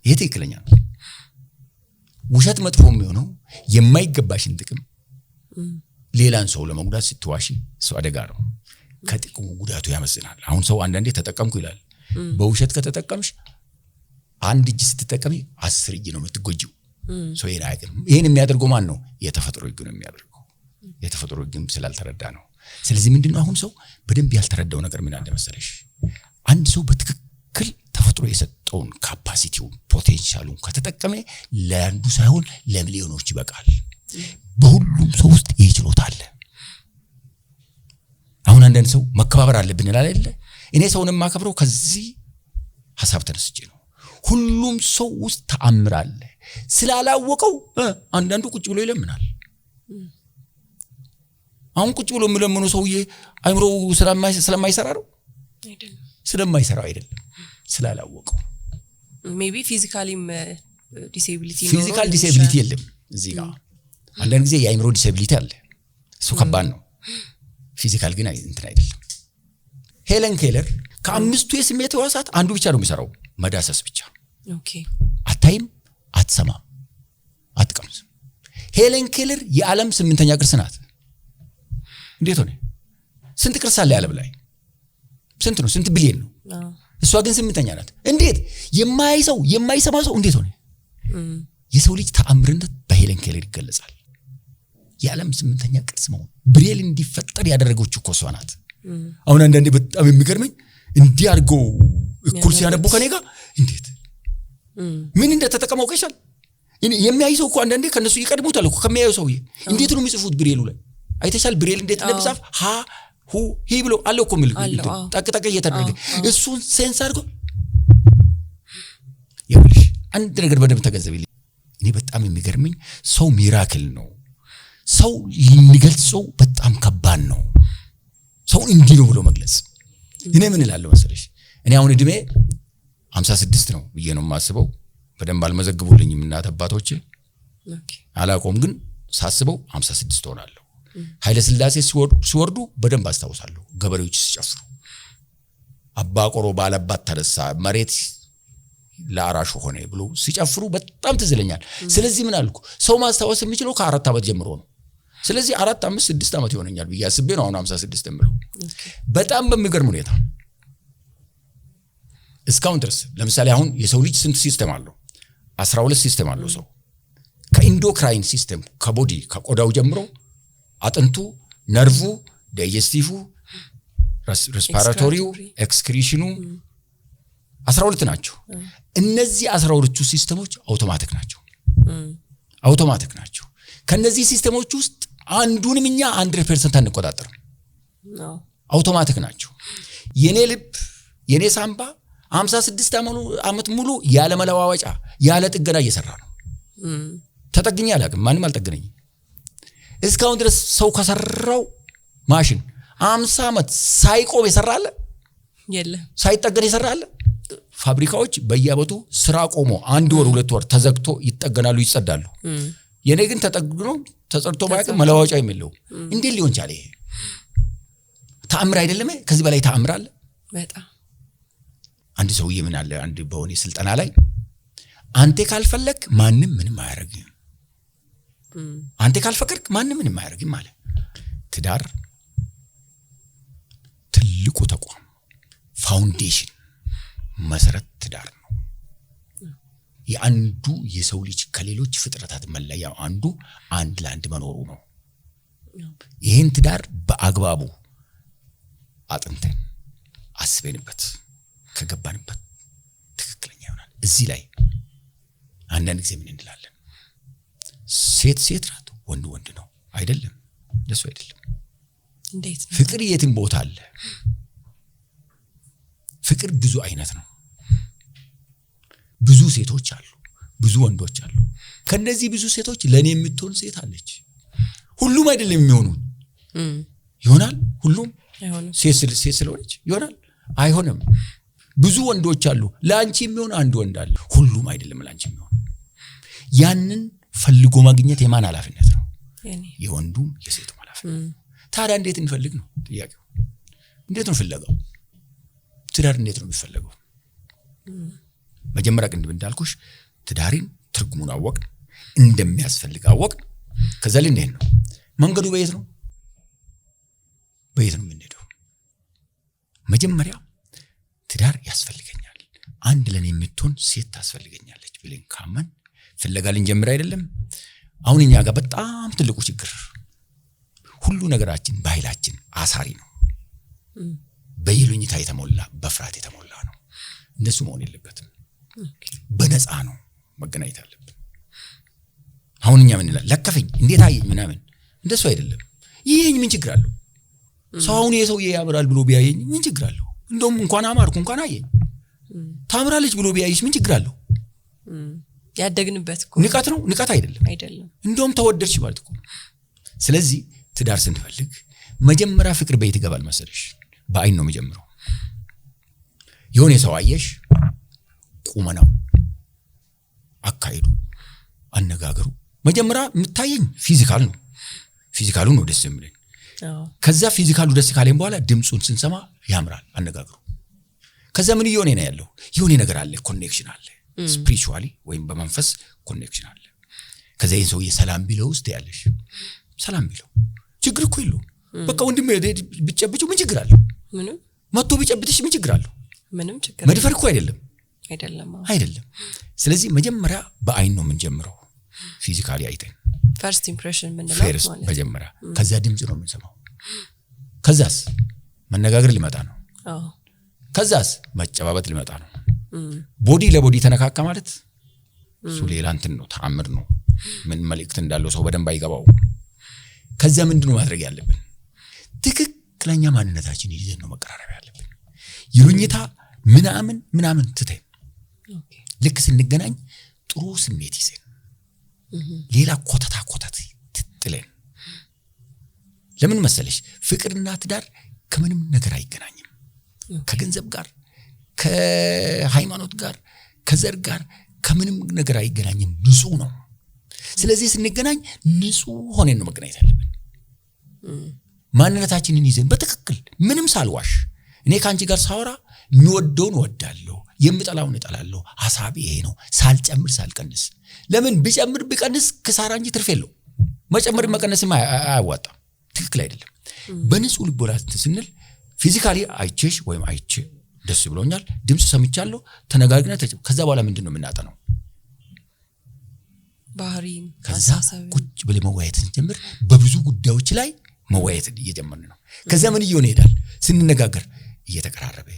ይሄ ትክክለኛ ነው ውሸት መጥፎ የሚሆነው የማይገባሽን ጥቅም ሌላን ሰው ለመጉዳት ስትዋሺ ሰው አደጋ ነው ከጥቅሙ ጉዳቱ ያመዝናል አሁን ሰው አንዳንዴ ተጠቀምኩ ይላል በውሸት ከተጠቀምሽ አንድ እጅ ስትጠቀሚ 10 እጅ ነው የምትጎጂው ሰው ይሄን የሚያደርገው ማን ነው የተፈጥሮ ህግ ነው የሚያደርገው የተፈጥሮ ህግም ስላልተረዳ ነው ስለዚህ ምንድነው አሁን ሰው በደንብ ያልተረዳው ነገር ምን አለ መሰለሽ አንድ ሰው በትክክል ተፈጥሮ የሰጠውን ካፓሲቲውን ፖቴንሻሉን ከተጠቀመ ለአንዱ ሳይሆን ለሚሊዮኖች ይበቃል በሁሉም ሰው ውስጥ ይችላል አሁን አንደን ሰው መከባበር አለብን አይደል እኔ ሰውንም ማከብረው ከዚህ ሐሳብ ተነስቼ ነው ሁሉም ሰው ውስጥ ተአምር አለ ስላላወቀው አንዳንዱ ቁጭ ብሎ ይለምናል አሁን ቁጭ ብሎ የሚለምኑ ሰውዬ አይምሮ ስለማይሰራ ነው አይደለም ስለማይሰራ አይደለም ስላላወቀው ሜቢ ፊዚካሊም ዲሴቢሊቲ የለም እዚህ ጋር አንዳንድ ጊዜ የአይምሮ ዲሴቢሊቲ አለ እሱ ከባድ ነው ፊዚካል ግን እንትን አይደለም ሄለን ኬለር ከአምስቱ የስሜት ህዋሳት አንዱ ብቻ ነው የሚሰራው መዳሰስ ብቻ ኦኬ አታይም አትሰማም አትቀምስም ሄለን ኬለር የዓለም 8ኛ ቅርስ ናት እንዴት ሆነ ስንት ቅርስ አለ ያለ በላይ ስንት ነው ስንት ቢሊየን ነው እሷ ግን 8ኛ ናት እንዴት የማይሰው የማይሰማ ሰው እንዴት ሆነ የሰው ልጅ ተአምርነት በሄለን ኬለር ይገለጻል የዓለም 8ኛ ቅርስ ነው ብሬል እንዲፈጠር ያደረገችው እኮ እሷ ናት አሁን አንዳንዴ በጣም የሚገርመኝ እንዲህ አድርጎ እኩል ሲያነቡ ከኔ ጋር እንዴት ምን እንደተጠቀመው ከሻል የሚያይሰው እኮ አንዳንዴ ከነሱ ይቀድሙታል እኮ ከሚያየው ሰውዬ እንዴት ነው የሚጽፉት ብሬሉ ላይ አይተሻል ብሬል እንዴት እንደምጻፍ ሀ ሁ ሂ ብሎ አለው እኮ ምልክት ጠቅጠቅ እየተደረገ እሱን ሴንስ አድርጎ ይኸውልሽ አንድ ነገር በደንብ ተገንዘብልኝ እኔ በጣም የሚገርመኝ ሰው ሚራክል ነው ሰው ሊገልጸው በጣም ከባድ ነው ሰው እንዲህ ነው ብሎ መግለጽ እኔ ምን እላለሁ መሰለሽ እኔ አሁን እድሜ 56 ነው ብዬ ነው የማስበው በደንብ አልመዘግቡልኝም እናት አባቶቼ አላቆም ግን ሳስበው 56 ሆናለሁ ኃይለ ሥላሴ ሲወርዱ በደንብ አስታውሳለሁ ገበሬዎች ሲጨፍሩ አባቆሮ ባለባት ተረሳ መሬት ለአራሹ ሆነ ብሎ ሲጨፍሩ በጣም ትዝለኛል ስለዚህ ምን አልኩ ሰው ማስታወስ የሚችለው ከ4 አመት ጀምሮ ነው ስለዚህ 4 5 6 አመት ይሆነኛል ብዬ አስቤ ነው አሁን 56 የምለው በጣም በሚገርም ሁኔታ እስካሁን ድረስ ለምሳሌ አሁን የሰው ልጅ ስንት ሲስተም አለው 12 ሲስተም አለው ሰው ከኢንዶክራይን ሲስተም ከቦዲ ከቆዳው ጀምሮ አጥንቱ ነርቭ ዳይጀስቲቭ ሬስፒራቶሪው ኤክስክሪሽኑ 12 ናቸው እነዚህ 12ቱ ሲስተሞች አውቶማቲክ ናቸው ከነዚህ ሲስተሞች ውስጥ አንዱንም እኛ 100% አንቆጣጠርም አውቶማቲክ ናቸው የኔ ልብ የኔ ሳምባ 56 አመት ሙሉ ያለ መለዋወጫ ያለ ጥገና እየሰራ ነው ተጠግኛ አላውቅም ማንንም አልጠገነኝ እስካሁን ድረስ ሰው ከሰራው ማሽን 50 አመት ሳይቆም ይሰራል የለም ሳይጠገን ይሰራል ፋብሪካዎች በየአመቱ ስራ ቆሞ 1 ወር 2 ወር ተዘግቶ ይጠገናሉ ይጸዳሉ የኔ ግን ተጠግኖ ተጸድቶ ማያውቅ መለዋወጫ የሚለው እንዴት ሊሆን ቻለ ይሄ ተአምር አይደለም ከዚህ በላይ ተአምር አለ በጣም አንድ ሰውዬ ምን አለ አንድ በሆነ ስልጠና ላይ አንተ ካልፈለክ ማንንም ምንም አያረግም አንተ ካልፈቀድክ ማንንም ምንም አያረግም ማለት ትዳር ትልቁ ተቋም ፋውንዴሽን መሰረት ትዳር ነው የአንዱ የሰው ልጅ ከሌሎች ፍጥረታት መለያው አንዱ አንድ ለአንድ መኖሩ ነው። ይህን ትዳር በአግባቡ አጥንተን አስበንበት ከገባንበት ትክክለኛ ይሆናል። እዚህ ላይ አንዳንድ ጊዜ ምን እንላለን? ሴት ሴት ናት፣ ወንድ ወንድ ነው። አይደለም፣ እንደሱ አይደለም። እንዴት ነው? ፍቅር የትም ቦታ አለ። ፍቅር ብዙ አይነት ነው። ብዙ ሴቶች አሉ፣ ብዙ ወንዶች አሉ። ከነዚህ ብዙ ሴቶች ለኔ የምትሆን ሴት አለች። ሁሉም አይደለም የሚሆኑት። ይሆናል ሁሉም አይሆንም። ሴት ስለሆነች ይሆናል አይሆንም። ብዙ ወንዶች አሉ፣ ላንቺ የሚሆን አንድ ወንድ አለ። ሁሉም አይደለም ላንቺ የሚሆን። ያንን ፈልጎ ማግኘት የማን ኃላፊነት ነው? የወንዱም የሴቱም ኃላፊነት። ታዲያ እንዴት እንፈልግ ነው ጥያቄው? እንዴት ነው ፍለጋው? ትዳር እንዴት ነው የሚፈለገው? መጀመሪያ ቅድም እንዳልኩሽ ትዳሪን ትርጉሙን አወቅን፣ እንደሚያስፈልግ አወቅን። ከዛ ልንሄድ ነው። መንገዱ በየት ነው? በየት ነው የምንሄደው? መጀመሪያ ትዳር ያስፈልገኛል፣ አንድ ለኔ የምትሆን ሴት ታስፈልገኛለች ብለን ካመን ፍለጋ ልንጀምር አይደለም? አሁን እኛ ጋር በጣም ትልቁ ችግር ሁሉ ነገራችን ባህላችን አሳሪ ነው። በይሉኝታ የተሞላ በፍርሃት የተሞላ ነው። እንደሱ መሆን የለበትም። በነፃ ነው መገናኘት አለብን። አሁን እኛ ምን እንላለን? ለከፈኝ፣ እንዴት አየኝ ምናምን። እንደሱ አይደለም። ይሄኝ ምን ችግር አለው? ሰው አሁን የሰው ያምራል ብሎ ቢያየኝ ምን ችግር አለው? እንደውም እንኳን አማርኩ እንኳን አየኝ ታምራለች ብሎ ቢያይሽ ምን ችግር አለው? ያደግንበት እኮ ንቀት ነው። ንቀት አይደለም። እንደውም ተወደድሽ ማለት እኮ። ስለዚህ ትዳር ስንፈልግ መጀመሪያ ፍቅር በየት ይገባል መሰለሽ? በአይን ነው የሚጀምረው። የሆነ ሰው አየሽ፣ ቁመናው፣ አካሄዱ፣ አነጋገሩ መጀመሪያ የምታየኝ ፊዚካል ነው። ፊዚካሉ ነው ደስ የሚለኝ። ከዛ ፊዚካሉ ደስ ካለኝ በኋላ ድምጹን ስንሰማ ያምራል አነጋገሩ። ከዛ ምን እየሆነ ነው ያለው? የሆነ ነገር አለ፣ ኮኔክሽን አለ፣ ስፒሪቹዋሊ ወይም በመንፈስ ኮኔክሽን አለ። ከዛ ይሄን ሰውዬ ሰላም ቢለው ውስጥ ያለሽ ሰላም ቢለው ችግር እኮ የለውም። በቃ ወንድም ቢጨብጭው ምን ችግር አለው? ምንም። መጥቶ ቢጨብጥሽ ምን ችግር አለው? ምንም ችግር። መድፈር እኮ አይደለም። አይደለም። ስለዚህ መጀመሪያ በአይን ነው የምንጀምረው። ፊዚካሊ አይተን ፈርስት ኢምፕሬሽን ምንለው ማለት መጀመሪያ። ከዛ ድምጽ ነው የምንሰማው። ከዛስ መነጋገር ሊመጣ ነው። ከዛስ መጨባበጥ ሊመጣ ነው። ቦዲ ለቦዲ ተነካካ ማለት እሱ ሌላ እንትን ነው፣ ተአምር ነው። ምን መልእክት እንዳለው ሰው በደንብ አይገባው። ከዛ ምንድነው ማድረግ ያለብን? ትክክለኛ ማንነታችን ይዘን ነው መቀራረብ ያለብን። ይሉኝታ ምናምን ትተን ልክ ስንገናኝ ጥሩ ስሜት ይዘን ሌላ ኮተታ ትጥለን። ለምን መሰለሽ? ፍቅርና ትዳር ከምንም ነገር አይገናኝም። ከገንዘብ ጋር፣ ከሃይማኖት ጋር፣ ከዘር ጋር ከምንም ነገር አይገናኝም። ንጹህ ነው። ስለዚህ ስንገናኝ ንጹህ ሆነን ነው መገናኘት ያለብን። ማንነታችንን ይዘን በትክክል ምንም ሳልዋሽ እኔ ካንቺ ጋር ሳወራ የሚወደውን ወዳለሁ፣ የምጠላውን እጠላለሁ። ሐሳቤ ይሄ ነው፣ ሳልጨምር ሳልቀንስ። ለምን ቢጨምር ቢቀንስ ክሳራ እንጂ ትርፍ የለው። መጨመር መቀነስም አያዋጣም፣ ትክክል አይደለም። በንጹህ ልቦና ስንል ፊዚካሊ አይቼሽ ወይም አይቼ ደስ ብሎኛል፣ ድምጽ ሰምቻለሁ፣ ተነጋግረን ከዛ በኋላ ምንድነው የምናጠነው? ባህሪ። ከዛ ቁጭ ብለን መወያየት ስንጀምር በብዙ ጉዳዮች ላይ መወያየት እየጀመርን ነው። ከዛ ምን እየሆነ ይሄዳል? ስንነጋገር እየተቀራረበ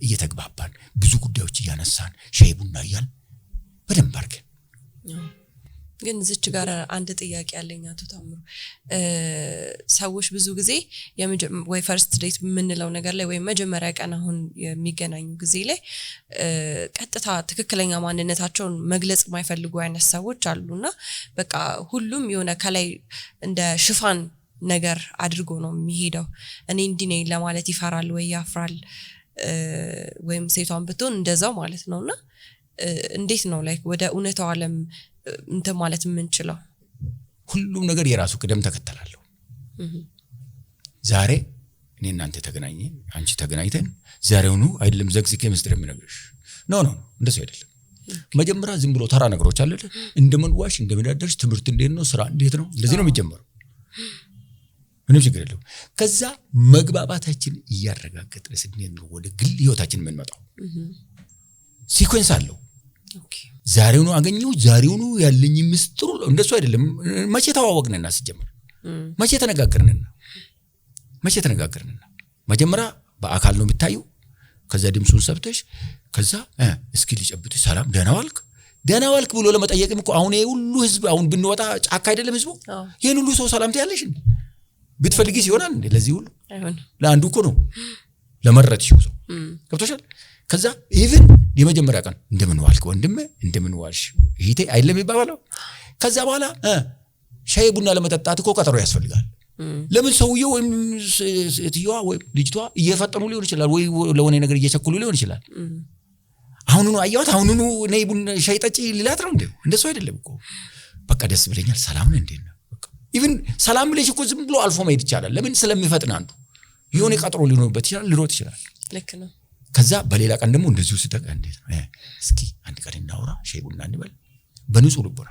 እየተግባባን ብዙ ጉዳዮች እያነሳን ሻይ ቡና እያልን በደንብ አድርገን። ግን እዚች ጋር አንድ ጥያቄ ያለኝ አቶ ታምሩ፣ ሰዎች ብዙ ጊዜ ወይ ፈርስት ዴት የምንለው ነገር ላይ ወይ መጀመሪያ ቀን አሁን የሚገናኙ ጊዜ ላይ ቀጥታ ትክክለኛ ማንነታቸውን መግለጽ የማይፈልጉ አይነት ሰዎች አሉና በቃ ሁሉም የሆነ ከላይ እንደ ሽፋን ነገር አድርጎ ነው የሚሄደው። እኔ እንዲህ ነኝ ለማለት ይፈራል ወይ ያፍራል፣ ወይም ሴቷን ብትሆን እንደዛው ማለት ነውና እንዴት ነው ላይክ ወደ እውነታው ዓለም እንትን ማለት የምንችለው? ሁሉም ነገር የራሱ ቅደም ተከተል አለው። ዛሬ እኔ እናንተ ተገናኘን፣ አንቺ ተገናኝተን ዛሬውኑ አይደለም ዘግዝቄ ምስጢር የምነግርሽ ኖ እንደሱ አይደለም። መጀመሪያ ዝም ብሎ ተራ ነገሮች አለ እንደምንዋሽ እንደምንዳደርሽ፣ ትምህርት እንዴት ነው፣ ስራ እንዴት ነው፣ እንደዚህ ነው የሚጀምረው። ምንም ችግር የለውም። ከዛ መግባባታችን እያረጋገጥን ስንሄድ ነው ወደ ግል ህይወታችን የምንመጣው። ሲኩዌንስ አለው። ኦኬ ዛሬውኑ አገኘው ዛሬውኑ ያለኝ ምስጥሩ እንደሱ አይደለም መቼ ተዋወቅንና ሲጀምር መቼ ተነጋገርንና መጀመሪያ በአካል ነው የምታየው ከዛ ድምጹን ሰብተሽ ከዛ እስኪ ሊጨብጥ ሰላም ደህና ዋልክ ብሎ ለመጠየቅም እኮ አሁን ሁሉ ህዝብ አሁን ብንወጣ ጫካ አይደለም ህዝቡ ይሄን ሁሉ ሰው ሰላምታ ያለሽ እንዴ ብትፈልጊስ ይሆናል እንዴ ለዚህ ሁሉ አይሆን ለአንዱ እኮ ነው ለመረጥሽው ሰው ገብቶሻል ከዛ ኢቭን የመጀመሪያ ቀን እንደምን ዋልክ ወንድሜ እንደምን ዋልሽ ይሄ አይደለም ይባባለው ከዛ በኋላ ሻይ ቡና ለመጠጣት እኮ ቀጠሮ ያስፈልጋል ለምን ሰውየው ወይም ሴትየዋ ወይ ልጅቷ እየፈጠኑ ሊሆን ይችላል ወይ ለሆነ ነገር እየቸኩሉ ሊሆን ይችላል አሁንኑ አያውት አሁንኑ ነይ ቡና ሻይ ጠጪ ሊላት ነው እንደሱ አይደለም እኮ በቃ ደስ ብለኛል ሰላም ነው እንዴ በቃ ኢቭን ሰላም ብለሽ እኮ ዝም ብሎ አልፎ መሄድ ይችላል ለምን ስለሚፈጥን አንዱ የሆነ ቀጠሮ ሊኖርበት ይችላል ሊሮጥ ይችላል ልክ ነው ከዛ በሌላ ቀን ደግሞ እንደዚሁ ሲጠቃ እንዴት ነው እስኪ አንድ ቀን እናውራ ሻይ ቡና እንበል በንጹህ ልቦና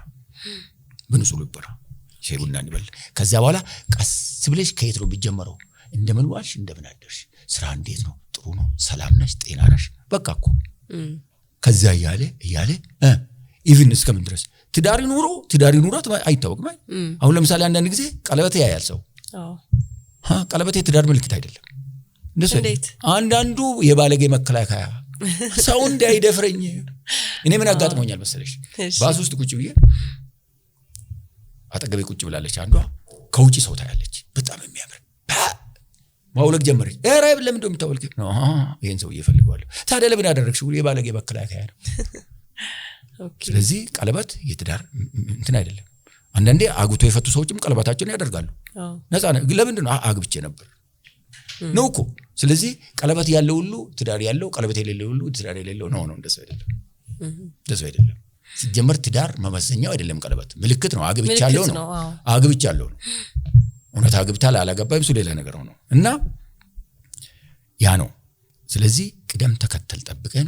ሻይ ቡና እንበል ከዛ በኋላ ቀስ ብለሽ ከየት ነው ቢጀመረው እንደምን ዋልሽ እንደምን አደርሽ ስራ እንዴት ነው ጥሩ ነው ሰላም ነሽ ጤና ነሽ በቃ እኮ ከዛ ያለ ኢቭን እስከምን ድረስ ትዳር ይኑራት አይታወቅም አሁን ለምሳሌ አንዳንድ ጊዜ ቀለበት ያያል ሰው ቀለበት የትዳር ምልክት አይደለም እንደሱ አንዳንዱ የባለጌ መከላከያ ሰው እንዳይደፍረኝ እኔ ምን አጋጥሞኛል መሰለሽ ባስ ውስጥ ቁጭ ብዬ አጠገቤ ቁጭ ብላለች አንዷ ከውጪ ሰው ታያለች በጣም የሚያምር ማውለቅ ጀመረች እራብ ለምን እንደምታወልክ ነው ይሄን ሰው እየፈልገዋለሁ ታዲያ ለምን አደረግሽው የባለጌ መከላከያ ነው ኦኬ ስለዚህ ቀለበት የትዳር እንትን አይደለም አንዳንዴ አግብቶ የፈቱ ሰዎችም ቀለበታቸውን ያደርጋሉ ነፃ ነው ለምን ነው አግብቼ ነበር ነው እኮ ስለዚህ ቀለበት ያለው ሁሉ ትዳር ያለው ቀለበት የሌለው ሁሉ ትዳር የሌለው ነው እንደሱ አይደለም ሲጀመር ትዳር መመዘኛው አይደለም ቀለበት ምልክት ነው አግብቻለሁ ነው እውነት አግብታል አላገባም እሱ ሌላ ነገር ነው እና ያ ነው ስለዚህ ቅደም ተከተል ጠብቀን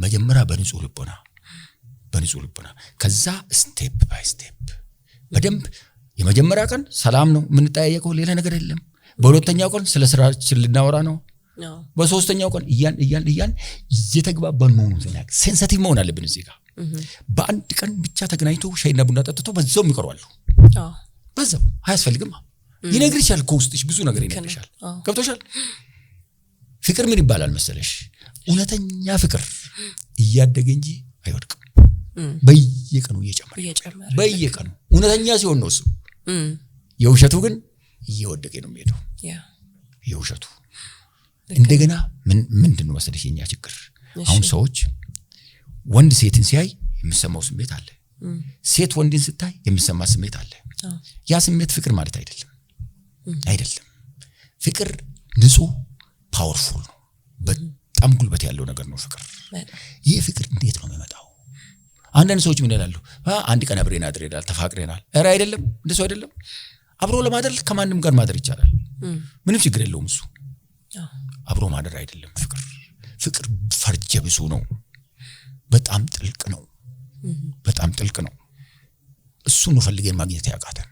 መጀመሪያ በንጹህ ልቦና ከዛ ስቴፕ ባይ ስቴፕ በደንብ የመጀመሪያ ቀን ሰላም ነው ምን ተጠያየቀው ሌላ ነገር የለም በሁለተኛው ቀን ስለ ስራችን ልናወራ ነው በሶስተኛው ቀን እያን እየተግባባን ነው ሴንሲቲቭ መሆን አለብን እዚህ ጋር በአንድ ቀን ብቻ ተገናኝቶ ሻይና ቡና ጠጥቶ በዛው ይቀርዋሉ በዛው አያስፈልግም ይነግርሻል ከውስጥሽ ብዙ ነገር ይነግርሻል ገብቶሻል ፍቅር ምን ይባላል መሰለሽ እውነተኛ ፍቅር እያደገ እንጂ አይወድቅም በየቀኑ እየጨመረ በየቀኑ እውነተኛ ሲሆን ነው እሱ የውሸቱ ግን እየወደቀ ነው የሚሄደው የውሸቱ እንደገና ምንድነው መሰለሽ የኛ ችግር አሁን ሰዎች ወንድ ሴትን ሲያይ የሚሰማው ስሜት አለ ሴት ወንድን ስታይ የሚሰማ ስሜት አለ ያ ስሜት ፍቅር ማለት አይደለም ፍቅር ንጹህ ፓወርፉል ነው በጣም ጉልበት ያለው ነገር ነው ፍቅር ይሄ ፍቅር እንዴት ነው የሚመጣው አንዳንድ ሰዎች ምን ይላሉ አንድ ቀን አብረን አድረናል ተፋቅረናል እራ አይደለም እንደሱ አይደለም አብሮ ለማደር ከማንም ጋር ማደር ይቻላል ምንም ችግር የለውም እሱ አብሮ ማደር አይደለም ፍቅር ፈርጀ ብዙ ነው በጣም ጥልቅ ነው እሱ ነው ፈልገን ማግኘት ያቃተን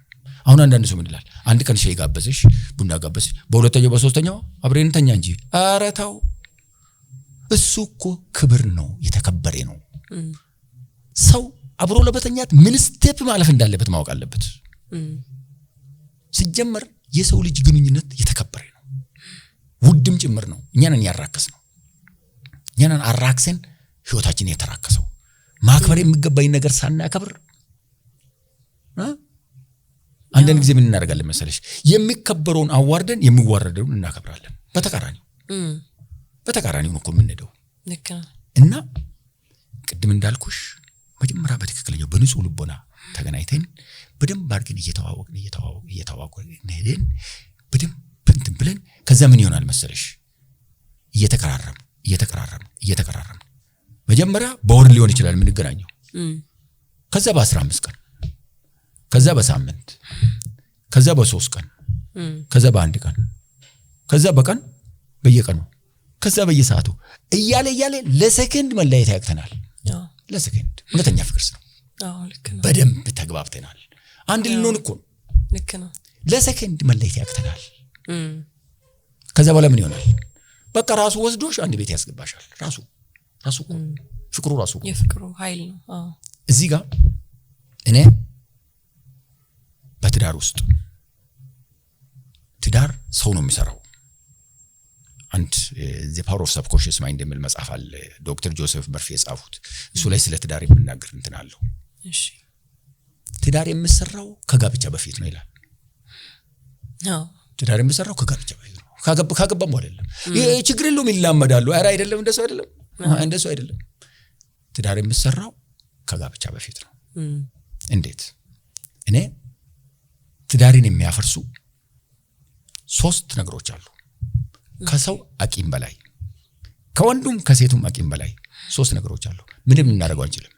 አሁን አንዳንድ ሰው ምን ይላል አንድ ቀን ሻይ ጋበዘሽ ቡና ጋበዘሽ በሁለተኛው በሶስተኛው አብረን እንተኛ እንጂ ኧረ ተው እሱ እኮ ክብር ነው የተከበረ ነው ሰው አብሮ ለበተኛት ምን ስቴፕ ማለፍ እንዳለበት ማወቅ አለበት ሲጀመር የሰው ልጅ ግንኙነት የተከበረ ነው ውድም ጭምር ነው እኛን ያራከስ ነው እኛን አራክሰን ህይወታችን የተራከሰው ማክበር የሚገባኝ ነገር ሳናከብር አንዳንድ ጊዜ ምን እናደርጋለን መሰለሽ የሚከበረውን አዋርደን የሚዋረደውን እናከብራለን በተቃራኒው ነው እኮ የምንሄደው ልክ ነው እና ቅድም እንዳልኩሽ መጀመሪያ በትክክለኛው በንጹህ ልቦና ተገናኝተን በደንብ አድርገን እየተዋወቅን ሄደን በደንብ እንትን ብለን ከዛ ምን ይሆናል መሰለሽ እየተቀራረም መጀመሪያ በወር ሊሆን ይችላል ምን ገናኘው ከዛ በ15 ቀን ከዛ በሳምንት ከዛ በ3 ቀን ከዛ በአንድ ቀን ከዛ በቀን በየቀኑ ከዛ በየሰዓቱ እያለ ለሰከንድ መለያየት ያቅተናል ለሰከንድ እውነተኛ ፍቅር ነው ልክ ነው በደንብ ተግባብተናል አንድ ልንሆን እኮ ልክ ነው ለሰከንድ መለያየት ያቅተናል ከዛ በኋላ ምን ይሆናል በቃ ራሱ ወስዶሽ አንድ ቤት ያስገባሻል ራሱ ፍቅሩ ራሱ የፍቅሩ ኃይል ነው እዚህ ጋር እኔ በትዳር ውስጥ ትዳር ሰው ነው የሚሰራው አንድ the power of subconscious mind የሚል መጽሐፍ አለ ዶክተር ጆሴፍ መርፊ የጻፉት እሱ ላይ ስለ ትዳር የሚናገር እንትን አለው እሺ ትዳር የሚሰራው ከጋብቻ በፊት ነው ይላል ትዳር የሚሰራው ከጋብቻ በፊት ነው ካገባም አይደለም ይሄ ችግር የለውም ይላመዳሉ አረ አይደለም እንደሱ አይደለም ትዳር የሚሰራው ከጋብቻ በፊት ነው እንዴት እኔ ትዳርን የሚያፈርሱ 3 ነገሮች አሉ ከሰው አቂም በላይ ከወንዱም ከሴቱም አቂም በላይ 3 ነገሮች አሉ ምንም እናደርገው አንችልም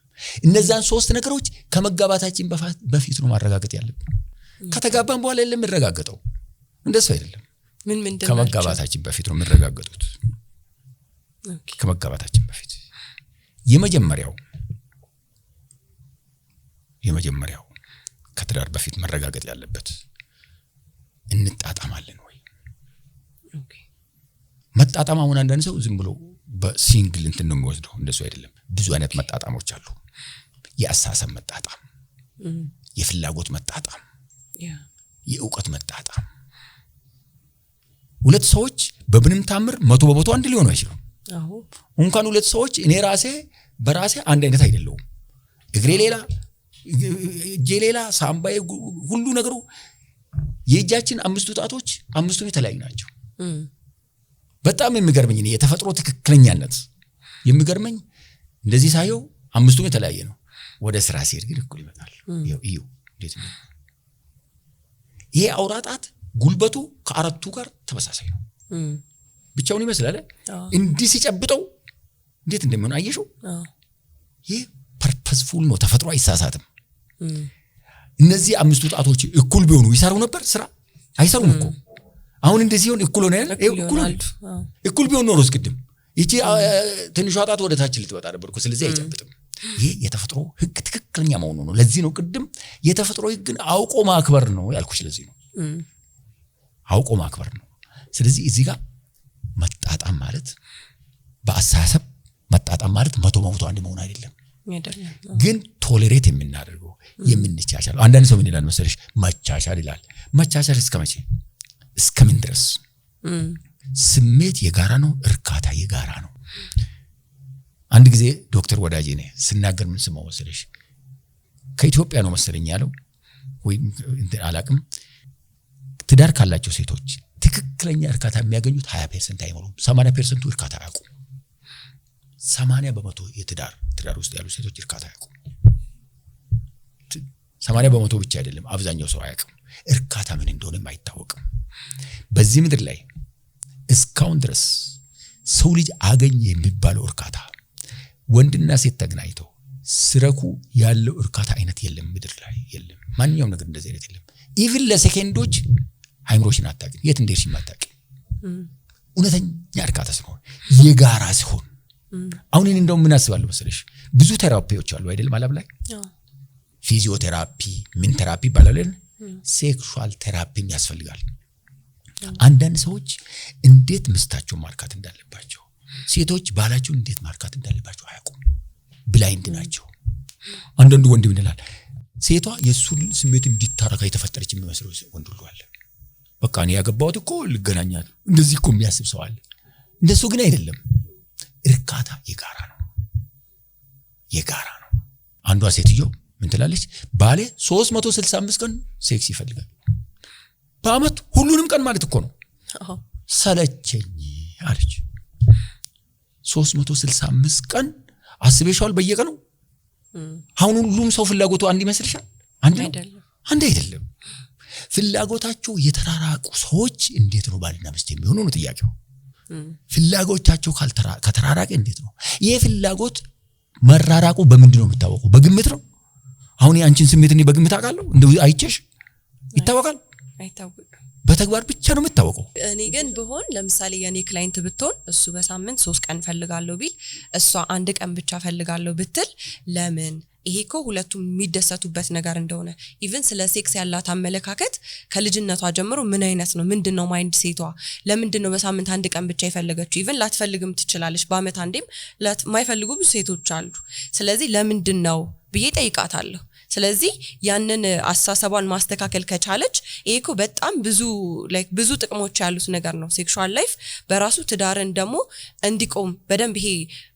እነዛን 3 ነገሮች ከመጋባታችን በፊት ነው ማረጋገጥ ያለብን ከተጋባን በኋላ የለም የሚረጋገጠው እንደሱ አይደለም ምን ከመጋባታችን በፊት ነው የሚረጋገጡት ከመጋባታችን በፊት የመጀመሪያው ከትዳር በፊት መረጋገጥ ያለበት እንጣጣማለን ወይ መጣጣማውን አንዳንድ ሰው ዝም ብሎ በሲንግል እንትን ነው የሚወስደው እንደሱ አይደለም ብዙ አይነት መጣጣሞች አሉ የአሳሰብ መጣጣም የፍላጎት መጣጣም የእውቀት መጣጣም ሁለት ሰዎች በምንም ታምር 100% አንድ ሊሆኑ አይችሉም እንኳን ሁለት ሰዎች እኔ በራሴ አንድ አይነት አይደለም እግሬ ሌላ ጄሌላ ሳምባዬ ሁሉ ነገሩ የእጃችን 5 ጣቶች 5ቱም የተለያዩ ናቸው በጣም የሚገርመኝ ነው የተፈጥሮ ትክክለኛነት የሚገርመኝ እንደዚህ ሳየው 5ቱም የተለያየ ነው ወደ ስራ ሲሄድ ግን እኩል ይመጣል ይዩ እንዴት ነው ይሄ አውራጣት ጉልበቱ ከአራቱ ጋር ተመሳሳይ ነው ብቻውን ይመስላል እንዲህ ሲጨብጠው እንዴት እንደሚሆን አየሽው ይሄ ፐርፐስፉል ነው ተፈጥሮ አይሳሳትም እነዚህ 5 ጣቶች እኩል ቢሆኑ ይሰሩ ነበር ስራ አይሰሩም እኮ አሁን እንደዚህ ሆነ እኩል ቢሆን ኖሮስ ቅድም እቺ ትንሿ ጣት ወደ ታች ልትወጣ ነበር እኮ ስለዚህ አይጨብጥም ይሄ የተፈጥሮ ህግ ትክክለኛ መሆኑ ነው ለዚህ ነው ቅድም የተፈጥሮ ህግን አውቆ ማክበር ነው ያልኩሽ ለዚህ ነው አውቆ ማክበር ነው ስለዚህ እዚህ ጋር መጣጣም ማለት በአሳሰብ መጣጣም ማለት 100% አንድ መሆን አይደለም ግን ቶለሬት የምናደርገው የምንቻቻለው አንዳንድ ሰው ምን ይላል መሰለሽ መቻቻል ይላል መቻቻል እስከምን ድረስ ስሜት የጋራ ነው እርካታ የጋራ ነው አንድ ጊዜ ዶክተር ወዳጄ ነኝ ስናገር ምን ስማው መሰለሽ ከኢትዮጵያ ነው መሰለኝ ያለው ወይ አላቅም ትዳር ካላቸው ሴቶች ትክክለኛ እርካታ የሚያገኙት 20% አይሞሉም 80% እርካታ ያቁ 80% የትዳር ውስጥ ያሉ ሴቶች እርካታ ያቁ 80% ብቻ አይደለም አብዛኛው ሰው አያውቅም እርካታ ምን እንደሆነ አይታወቅም በዚህ ምድር ላይ እስካሁን ድረስ ሰው ልጅ አገኘ የሚባለው እርካታ ወንድና ሴት ተገናኝተው ስረኩ ያለው እርካታ አይነት የለም ምድር ላይ የለም ማንኛውም ነገር እንደዚህ አይነት የለም ኢቭን ለሴኮንዶች አይምሮሽን አታውቂም የት እንደሽ ማታውቂ እውነተኛ እርካታ ሲሆን የጋራ ሲሆን አሁን እኔ እንደው ምን አስባለሁ መሰለሽ ብዙ ቴራፒዎች አሉ አይደል ማለት ላይ ፊዚዮቴራፒ ምን ቴራፒ ባላለን ሴክሹዋል ቴራፒ ያስፈልጋል አንዳንድ ሰዎች እንዴት ምስታቸው ማርካት እንዳለባቸው ሴቶች ባላቸው እንዴት ማርካት እንዳለባቸው አያውቁም ብላይንድ ናቸው አንዳንዱ ወንድ ምን ይላል ሴቷ የሱን ስሜት እንዲታረካ የተፈጠረች የሚመስለው ወንድ ሁሉ አለ በቃ እኔ ያገባሁት እኮ ልገናኛት እንደዚህ እኮ የሚያስብ ሰው አለ እንደሱ ግን አይደለም እርካታ የጋራ ነው አንዷ ሴትዮ ምን ትላለች ባሌ 365 ቀን ሴክስ ይፈልጋል በአመት ሁሉንም ቀን ማለት እኮ ነው ሰለቸኝ አለች 365 ቀን አስበሽዋል በየቀኑ አሁን ሁሉም ሰው ፍላጎቱ አንድ ይመስልሻል አንድ አይደለም ፍላጎታቸው የተራራቁ ሰዎች እንዴት ነው ባልና ሚስት የሚሆኑ ነው ጥያቄው ፍላጎታቸው ከተራራቀ እንዴት ነው ይሄ ፍላጎት መራራቁ በምንድን ነው የሚታወቀው በግምት ነው አሁን ያንቺን ስሜት እኔ በግምት አውቃለሁ እንደው አይቼሽ ይታወቃል አይታወቅም በተግባር ብቻ ነው የምታወቀው እኔ ግን በሆን ለምሳሌ የኔ ክላይንት ብትሆን እሱ በሳምንት 3 ቀን ፈልጋለሁ ቢል እሷ አንድ ቀን ብቻ ፈልጋለሁ ብትል ለምን ይሄ እኮ ሁለቱም የሚደሰቱበት ነገር እንደሆነ ኢቭን ስለ ሴክስ ያላት አመለካከት ከልጅነቷ ጀምሮ ምን አይነት ነው ምንድነው ማይንድ ሴቷ ለምንድነው በሳምንት አንድ ቀን ብቻ ይፈልገችው ኢቭን ላትፈልግም ትችላለች በአመት አንዴም ማይፈልጉ ብዙ ሴቶች አሉ ስለዚህ ለምንድነው ብዬ ጠይቃታለሁ ስለዚህ ያንን አሳሰቧን ማስተካከል ከቻለች ይሄኮ በጣም ብዙ ጥቅሞች ያሉት ነገር ነው ሴክሹዋል ላይፍ በራሱ ትዳርን ደግሞ እንዲቆም በደንብ ይሄ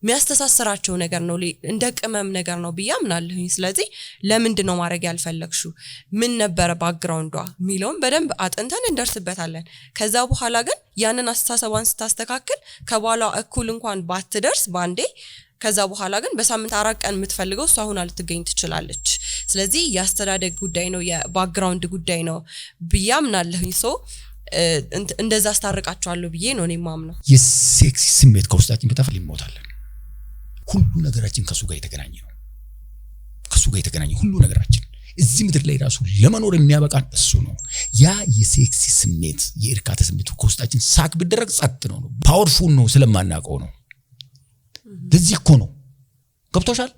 የሚያስተሳስራቸው ነገር ነው እንደ ቅመም ነገር ነው ብያምናለሁ ስለዚህ ለምንድነው ማድረግ ያልፈለግሽው ምን ነበር ባክግራውንዷ ሚለውን በደንብ አጥንተን እንደርስበታለን ከዛ በኋላ ግን ያንን አስተሳሰቧን ስታስተካክል ከባሏ እኩል እንኳን ባትደርስ ባንዴ ከዛ በኋላ ግን በሳምንት 4 ቀን የምትፈልገው እሷ አሁን አልትገኝ ትችላለች ስለዚህ ያስተዳደግ ጉዳይ ነው የባክግራውንድ ጉዳይ ነው ብያምናለሁ እንደዛ አስታርቃቸዋለሁ ብዬ ነው እኔ ማምነው የሴክስ ስሜት ከውስጣችን በተፈል ይሞታለን ሁሉ ነገራችን ከሱ ጋር የተገናኘ ነው ከሱ ጋር የተገናኘ ሁሉ ነገራችን እዚህ ምድር ላይ ራሱ ለመኖር የሚያበቃን እሱ ነው ያ የሴክስ ስሜት የእርካታ ስሜት ከውስጣችን ሳክ ቢደረግ ጸጥ ነው ፓወርፉል ነው ስለማናቀው ነው ለዚህ እኮ ነው ገብቶሻል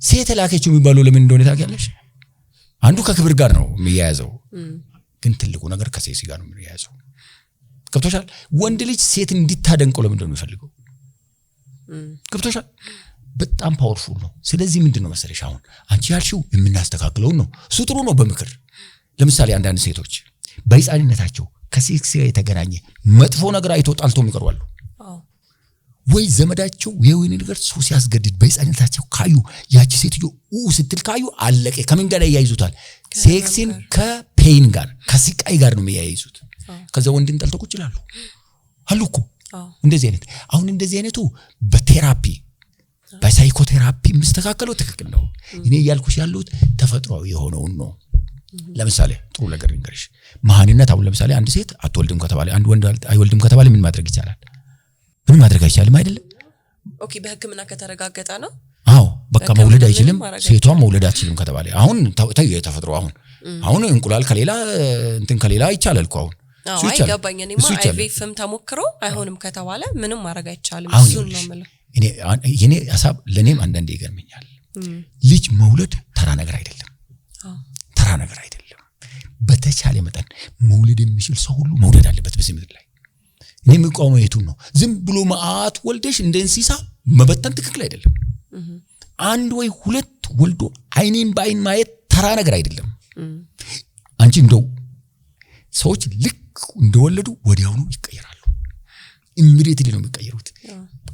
ሴት ላከችው የሚባለው ለምን እንደሆነ ታውቂያለሽ አንዱ ከክብር ጋር ነው የሚያያዘው ግን ትልቁ ነገር ከሴክስ ጋር ነው የሚያያዘው ገብቶሻል ወንድ ልጅ ሴት እንድታደንቀው ለምን እንደሆነ የሚፈልገው ገብቶሻል በጣም ፓወርፉል ነው ስለዚህ ምንድነው መሰለሽ አሁን አንቺ ያልሽው የምናስተካክለው ነው እሱ ጥሩ ነው በምክር ለምሳሌ አንዳንድ ሴቶች በሕፃንነታቸው ከሴክስ ጋር የተገናኘ መጥፎ ነገር አይቶ ጣልቶ ይቀርባሉ ወይ ዘመዳቸው የወይን ነገር ሰው ሲያስገድድ በሕፃንነታቸው ካዩ ያቺ ሴትዮ ስትል ካዩ አለቀ ከምን ጋር ያያይዙታል ሴክስን ከፔን ጋር ከስቃይ ጋር ነው የሚያያይዙት ከዛ ወንድን ጣልቶ ቁጭ ይላሉ አሉኮ እንደዚህ አይነት አሁን እንደዚህ አይነቱ በቴራፒ በሳይኮቴራፒ መስተካከለው ትክክል ነው እኔ ያልኩሽ ያሉት ተፈጥሯዊ የሆነውን ነው ለምሳሌ ጥሩ ነገር እንግርሽ መሃንነት አሁን ለምሳሌ አንድ ሴት አትወልድም ከተባለ አንድ ወንድ አይወልድም ከተባለ ምን ማድረግ ይቻላል ምን ማድረግ አይቻልም አይደለም ኦኬ በህክምና ከተረጋገጠ ነው አዎ በቃ መውለድ አይችልም ሴቷም መውለድ አትችልም ከተባለ አሁን ተፈጥሮ አሁን እንቁላል ከሌላ እንትን ከሌላ ይቻላል እኮ አሁን አዎ አይገባኝ እኔማ አይቪፍም ተሞክሮ አይሆንም ከተባለ ምንም ማድረግ አይቻልም እሱ ነው ማለት የኔ ሐሳብ ለኔም አንዳንዴ ይገርመኛል ልጅ መውለድ ተራ ነገር አይደለም ተራ ነገር አይደለም በተቻለ መጠን መውለድ የሚችል ሰው ሁሉ መውለድ አለበት በዚህ ምድር ላይ እኔ የምቆመው የቱ ነው ዝም ብሎ ማአት ወልደሽ እንደ እንስሳ መበተን ትክክል አይደለም አንድ ወይ ሁለት ወልዶ አይኔን ባይን ማየት ተራ ነገር አይደለም አንቺ እንደው ሰዎች ልክ እንደወለዱ ወዲያውኑ ይቀየራሉ ኢሚዲየትሊ ነው የሚቀየሩት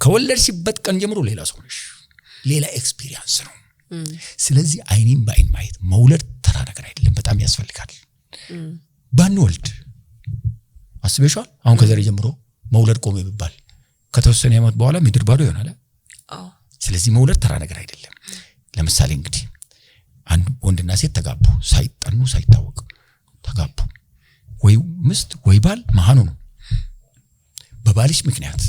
ከወለድሽበት ቀን ጀምሮ ሌላ ሰው ነሽ ሌላ ኤክስፒሪየንስ ነው ስለዚህ አይኔን ባይን ማየት መውለድ ተራ ነገር አይደለም በጣም ያስፈልጋል ባንወልድ አስበሽዋል አሁን ከዛሬ ጀምሮ መውለድ ቆመ ይባል ከተወሰነ ዓመት በኋላ ምድር ባዶ ይሆናል ስለዚህ መውለድ ተራ ነገር አይደለም ለምሳሌ እንግዲህ አንድ ወንድና ሴት ተጋቡ ሳይጠኑ ሳይታወቅ ተጋቡ ወይ ምስት ወይ ባል መሃኑ ነው በባልሽ ምክንያት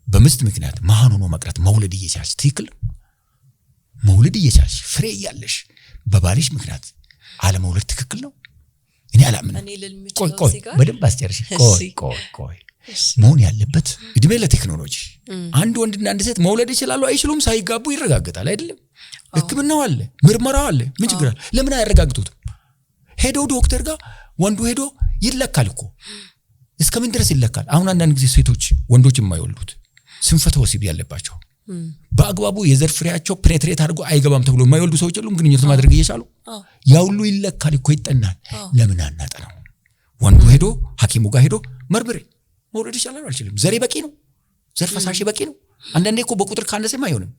በምስት ምክንያት መሃኑ ነው መቅረት መውለድ እየቻልሽ ትክክል መውለድ እየቻልሽ ፍሬ ያለሽ በባልሽ ምክንያት አለ መውለድ ትክክል ነው እኔ አላምንም ቆይ በደንብ አስጨርሽ ቆይ መሆን ያለበት እድሜ ለቴክኖሎጂ አንድ ወንድና አንድ ሴት መውለድ ይችላሉ አይችሉም ሳይጋቡ ይረጋገጣል አይደለም ህክምናው አለ ምርመራው አለ ምን ችግር አለ ለምን አያረጋግጡትም ሄዶ ዶክተር ጋር ወንዱ ሄዶ ይለካል እኮ እስከምን ድረስ ይለካል አሁን አንዳንድ ጊዜ ሴቶች ወንዶች የማይወልዱት ስንፈተ ወሲብ ያለባቸው በአግባቡ የዘር ፍሬያቸው ፕሬትሬት አድርጎ አይገባም ተብሎ የማይወልዱ ሰዎች ሁሉ ግንኙነት ማድረግ እየቻሉ ያውሉ ይለካል እኮ ይጠናል ለምን አናጠናው ወንዱ ሄዶ ሐኪሙ ጋር ሄዶ መርምሬ መውለድ ይችላል አልችልም ዘሬ በቂ ነው ዘር ፈሳሽ በቂ ነው አንዳንዴ እኮ በቁጥር ካነሰም አይሆንም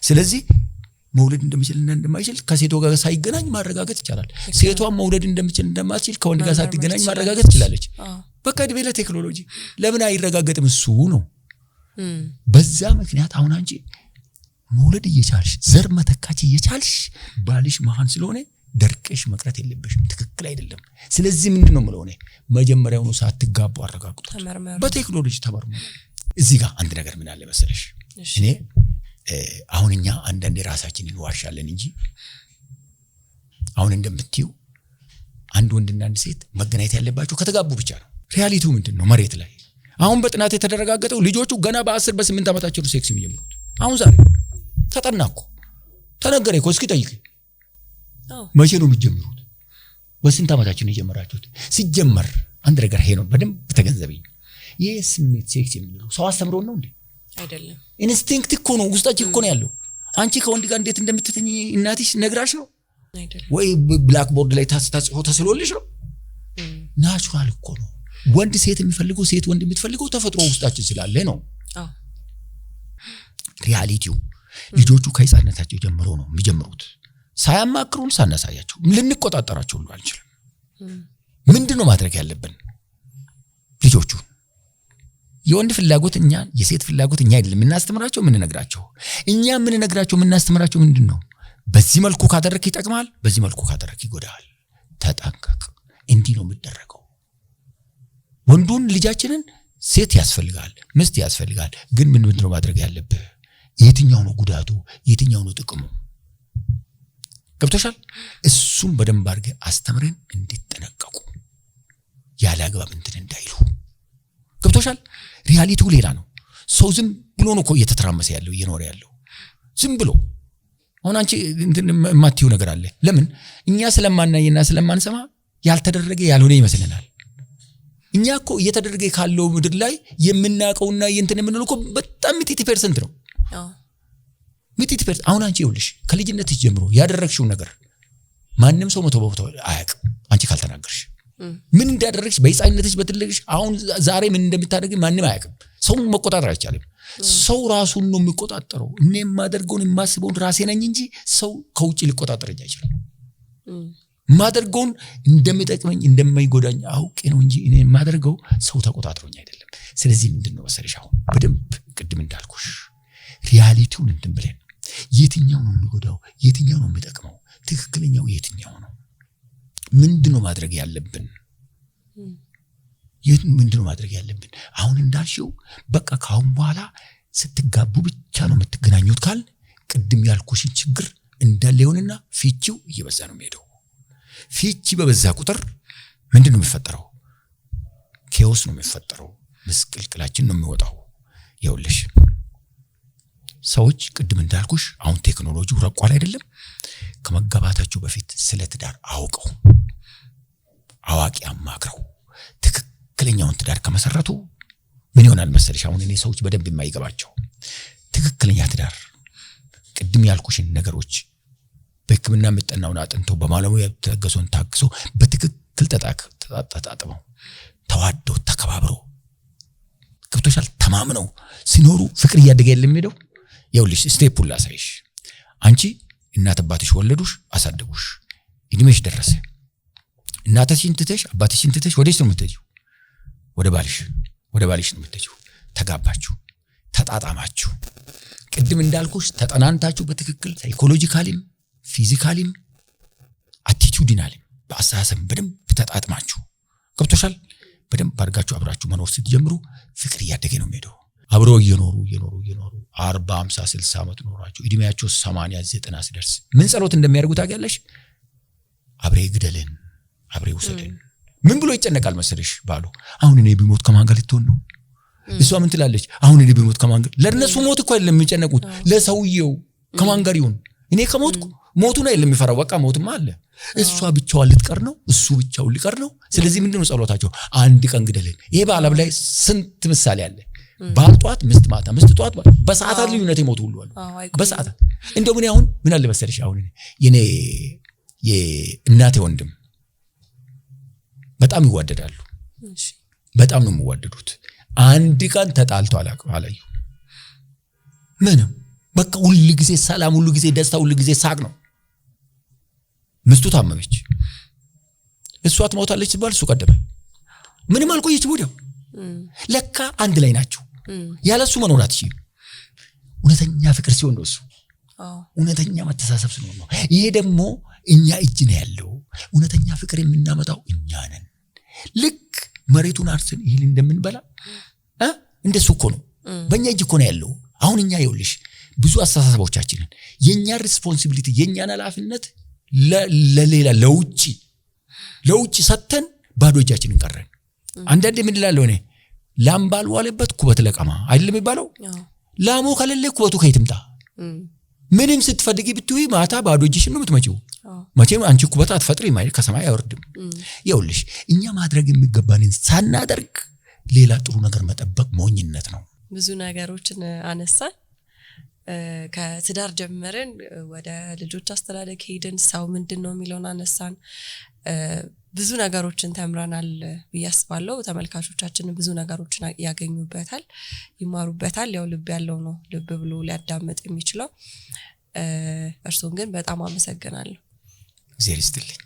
ስለዚህ መውለድ እንደሚችልና እንደማይችል ከሴቷ ጋር ሳይገናኝ ማረጋገጥ ይቻላል ሴቷም መውለድ እንደምችል እንደማትችል ከወንድ ጋር ሳትገናኝ ማረጋገጥ ይችላልች በቃ ድቤ ለቴክኖሎጂ ለምን አይረጋገጥም እሱ ነው በዛ ምክንያት አሁን አንቺ መውለድ እየቻልሽ ዘር መተካች እየቻልሽ ባልሽ መሃን ስለሆነ ደርቀሽ መቅረት የለበሽም ትክክል አይደለም ስለዚህ ምንድነው ማለት ነው መጀመሪያውኑ ሳትጋቡ አረጋግጡ በቴክኖሎጂ ተመርመሩ እዚህ ጋር አንድ ነገር ምን አለ መሰለሽ እኔ አሁንኛ አንዳንዴ ራሳችንን እንዋሻለን እንጂ አሁን እንደምትዩ አንድ ወንድና አንድ ሴት መገናኘት ያለባቸው ከተጋቡ ብቻ ነው ሪያሊቲው ምንድነው መሬት ላይ አሁን በጥናት የተደረጋገጠው ልጆቹ ገና በ10 በ8 ዓመታቸው ሴክስ የሚጀምሩት አሁን ዛሬ ተጠናኩ ተነገረ እኮ እስኪ ጠይቅ መቼ ነው የሚጀምሩት በስንት ዓመታችን የጀመራችሁት ሲጀመር አንድ ነገር ሄኖ በደንብ ተገንዘበኝ የስሜት ሴክስ የሚለው ሰው አስተምሮን ነው እንዴ አይደለም ኢንስቲንክት እኮ ነው ውስጣችን እኮ ነው ያለው አንቺ ከወንድ ጋር እንዴት እንደምትተኝ እናትሽ ነግራሽ ነው አይደለም ወይ ብላክ ቦርድ ላይ ታጽፎ ተስሎልሽ ነው ናቹራል እኮ ነው ወንድ ሴት የሚፈልገው ሴት ወንድ የምትፈልገው ተፈጥሮ ውስጣችን ስላለ ነው ሪያሊቲው ልጆቹ ከህፃንነታቸው ጀምሮ ነው የሚጀምሩት ሳያማክሩን ሳናሳያቸው ልንቆጣጣራቸው ሁሉ አንችልም ምንድነው ማድረግ ያለብን ልጆቹ የወንድ ፍላጎት እኛ የሴት ፍላጎት እኛ አይደለም እናስተምራቸው ምን ነግራቸው እኛ ምን ነግራቸው ምን እናስተምራቸው ምንድነው በዚህ መልኩ ካደረክ ይጠቅማል በዚህ መልኩ ካደረክ ይጎዳል ተጠንቀቅ እንዲህ ነው የሚደረገው ወንዱን ልጃችንን ሴት ያስፈልጋል ምስት ያስፈልጋል ግን ምንድነው ማድረግ ያለብህ የትኛው ነው ጉዳቱ የትኛው ነው ጥቅሙ ገብቶሻል እሱም በደንብ አድርገህ አስተምረን እንዲጠነቀቁ ያለ አግባብ እንትን እንዳይሉ ገብቶሻል ሪያሊቲው ሌላ ነው ሰው ዝም ብሎ ነው እኮ እየተተራመሰ ያለው እየኖረ ያለው ዝም ብሎ አሁን አንቺ እንትን ማቲው ነገር አለ ለምን እኛ ስለማናየና ስለማንሰማ ያልተደረገ ያልሆነ ይመስልናል እኛ እኮ እየተደረገ ካለው ምድር ላይ የምናቀውና የእንትን የምንለው እኮ በጣም 80% ነው ሚቲት ፐርስ አሁን አንቺ ይኸውልሽ ከልጅነትሽ ጀምሮ ያደረግሽው ነገር ማንንም ሰው መቶ አያውቅም አንቺ ካልተናገርሽ ምን እንዳደረግሽ በህፃንነትሽ በትልቅሽ አሁን ዛሬ ምን እንደምታደርጊ ማንንም አያውቅም ሰው መቆጣጠር አይቻልም ሰው ራሱን ነው የሚቆጣጠረው እኔ ማደርገውን የማስበውን ራሴ ነኝ እንጂ ሰው ከውጪ ሊቆጣጠረኝ አይችልም ማደርገውን እንደሚጠቅመኝ እንደማይጎዳኝ አውቄ ነው እንጂ እኔ ማደርገው ሰው ተቆጣጥሮኝ አይደለም ስለዚህ ምንድነው መሰለሽ አሁን በደንብ ቅድም እንዳልኩሽ ሪያሊቲውን እንትን ብለን የትኛው ነው የሚጎዳው የትኛው ነው የሚጠቅመው ትክክለኛው የትኛው ነው ምንድነው ማድረግ ያለብን ምንድነው ማድረግ ያለብን አሁን እንዳልሽው በቃ ካሁን በኋላ ስትጋቡ ብቻ ነው የምትገናኙት ካል ቅድም ያልኩሽን ችግር እንዳለውንና ፊቺው እየበዛ ነው የሚሄደው ፊቺ በበዛ ቁጥር ምንድነው የሚፈጠረው ኬኦስ ነው የሚፈጠረው ምስቅልቅላችን ነው የሚወጣው ይኸውልሽ ሰዎች ቅድም እንዳልኩሽ አሁን ቴክኖሎጂው ረቋል አይደለም ከመጋባታቸው በፊት ስለ ትዳር አውቀው አዋቂ አማክረው ትክክለኛውን ትዳር ከመሰረቱ ምን ይሆናል መሰለሽ አሁን እኔ ሰዎች በደንብ የማይገባቸው ትክክለኛ ትዳር ቅድም ያልኩሽን ነገሮች በሕክምና መጠናውን አጥንተው በማለሙያ ተገሶን ታክሶ በትክክል ተጣጣመው ተዋደው ተከባብረው ገብቶሻል ተማምነው ሲኖሩ ፍቅር እያደገ የሚሄደው ይኸውልሽ ስቴፑን ላሳይሽ አንቺ እናት አባትሽ ወለዱሽ አሳደጉሽ እድሜሽ ደረሰ እናትሽን ትተሽ አባትሽን ትተሽ ወዴት ነው የምትሄጂው ወደ ባልሽ ነው የምትሄጂው ተጋባችሁ ተጣጣማችሁ ቅድም እንዳልኩሽ ተጠናንታችሁ በትክክል ሳይኮሎጂካሊም ፊዚካሊም አቲቲዩዲናሊም በአስተሳሰብ በደንብ ተጣጣማችሁ ገብቶሻል በደንብ አድርጋችሁ አብራችሁ መኖር ስትጀምሩ ፍቅር እያደገ ነው የሚሄደው አብሮ እየኖሩ 40 50 60 ዓመት ኖራችሁ እድሜያቸው 80 90 ሲደርስ ምን ጸሎት እንደሚያደርጉ ታውቂያለሽ አብሬ ግደልን አብሬ ውሰደን ምን ብሎ ይጨነቃል መሰለሽ ባሉ አሁን እኔ ቢሞት ከማን ጋር ልትሆን ነው እሷ ምን ትላለች አሁን እኔ ቢሞት ከማን ጋር ለነሱ ሞት እኮ አይደለም የሚጨነቁት ለሰውየው ከማን ጋር ይሁን እኔ ከሞትኩ ሞቱን አይደለም የሚፈራው በቃ ሞትማ አለ እሷ ብቻዋን ልትቀር ነው እሱ ብቻው ሊቀር ነው ስለዚህ ምንድነው ጸሎታቸው አንድ ቀን ግደልን ይሄ በዓለም ላይ ስንት ምሳሌ አለ ባልጧት ምስት ማታ ምስት ጧት በሰዓታት ልዩነት ይሞቱ ሁሉ አሉ በሰዓታት እንደው ምን ያሁን ምን አለ መሰለሽ አሁን የኔ የእናቴ ወንድም በጣም ይዋደዳሉ በጣም ነው የሚዋደዱት አንድ ቀን ተጣልተው አላዩ ምንም በቃ ሁሉ ጊዜ ሰላም ሁሉ ጊዜ ደስታ ሁሉ ጊዜ ሳቅ ነው ምስቱ ታመመች እሷ ትሞታለች ሲባል እሱ ቀደመ ምንም አልቆየች ወዲያው ለካ አንድ ላይ ናቸው ያለሱ መኖር አትችልም እውነተኛ ፍቅር ሲሆን ነው እሱ እውነተኛ መተሳሰብ ሲሆን ነው ይሄ ደግሞ እኛ እጅ ነው ያለው እውነተኛ ፍቅር የምናመጣው እኛ ነን ልክ መሬቱን አርሰን ይሄን እንደምንበላ እንደሱ እኮ ነው በእኛ እጅ እኮ ነው ያለው አሁን እኛ ይኸውልሽ ብዙ አስተሳሰቦቻችንን የኛ ሪስፖንሲቢሊቲ የኛን ኃላፊነት ለሌላ ለውጪ ሰተን ባዶ እጃችንን ቀረን አንዳንዴ ምን ይላል ሆነ ላምባል ዋለበት ኩበት ለቀማ አይደለም የሚባለው ላሙ ከሌለ ኩበቱ ከይትምጣ ምንም ስትፈልጊ ብትይ ማታ ባዶ እጅሽን ነው የምትመጪው መቼም አንቺ ኩበት አትፈጥሪ ማለት ከሰማይ አይወርድም ይኸውልሽ እኛ ማድረግ የሚገባንን ሳናደርግ ሌላ ጥሩ ነገር መጠበቅ ሞኝነት ነው ብዙ ነገሮችን አነሳን ከትዳር ጀመረን ወደ ልጆች አስተዳደግ ሄድን ሰው ምንድነው የሚለውን አነሳን ብዙ ነገሮችን ተምረናል በያስባለው ተመልካቾቻችን ብዙ ነገሮችን ያገኙበታል ይማሩበታል ያው ልብ ያለው ነው ልብ ብሎ ሊያዳምጥ የሚችለው እርሱን ግን በጣም አመሰግናለሁ እግዚአብሔር ይስጥልኝ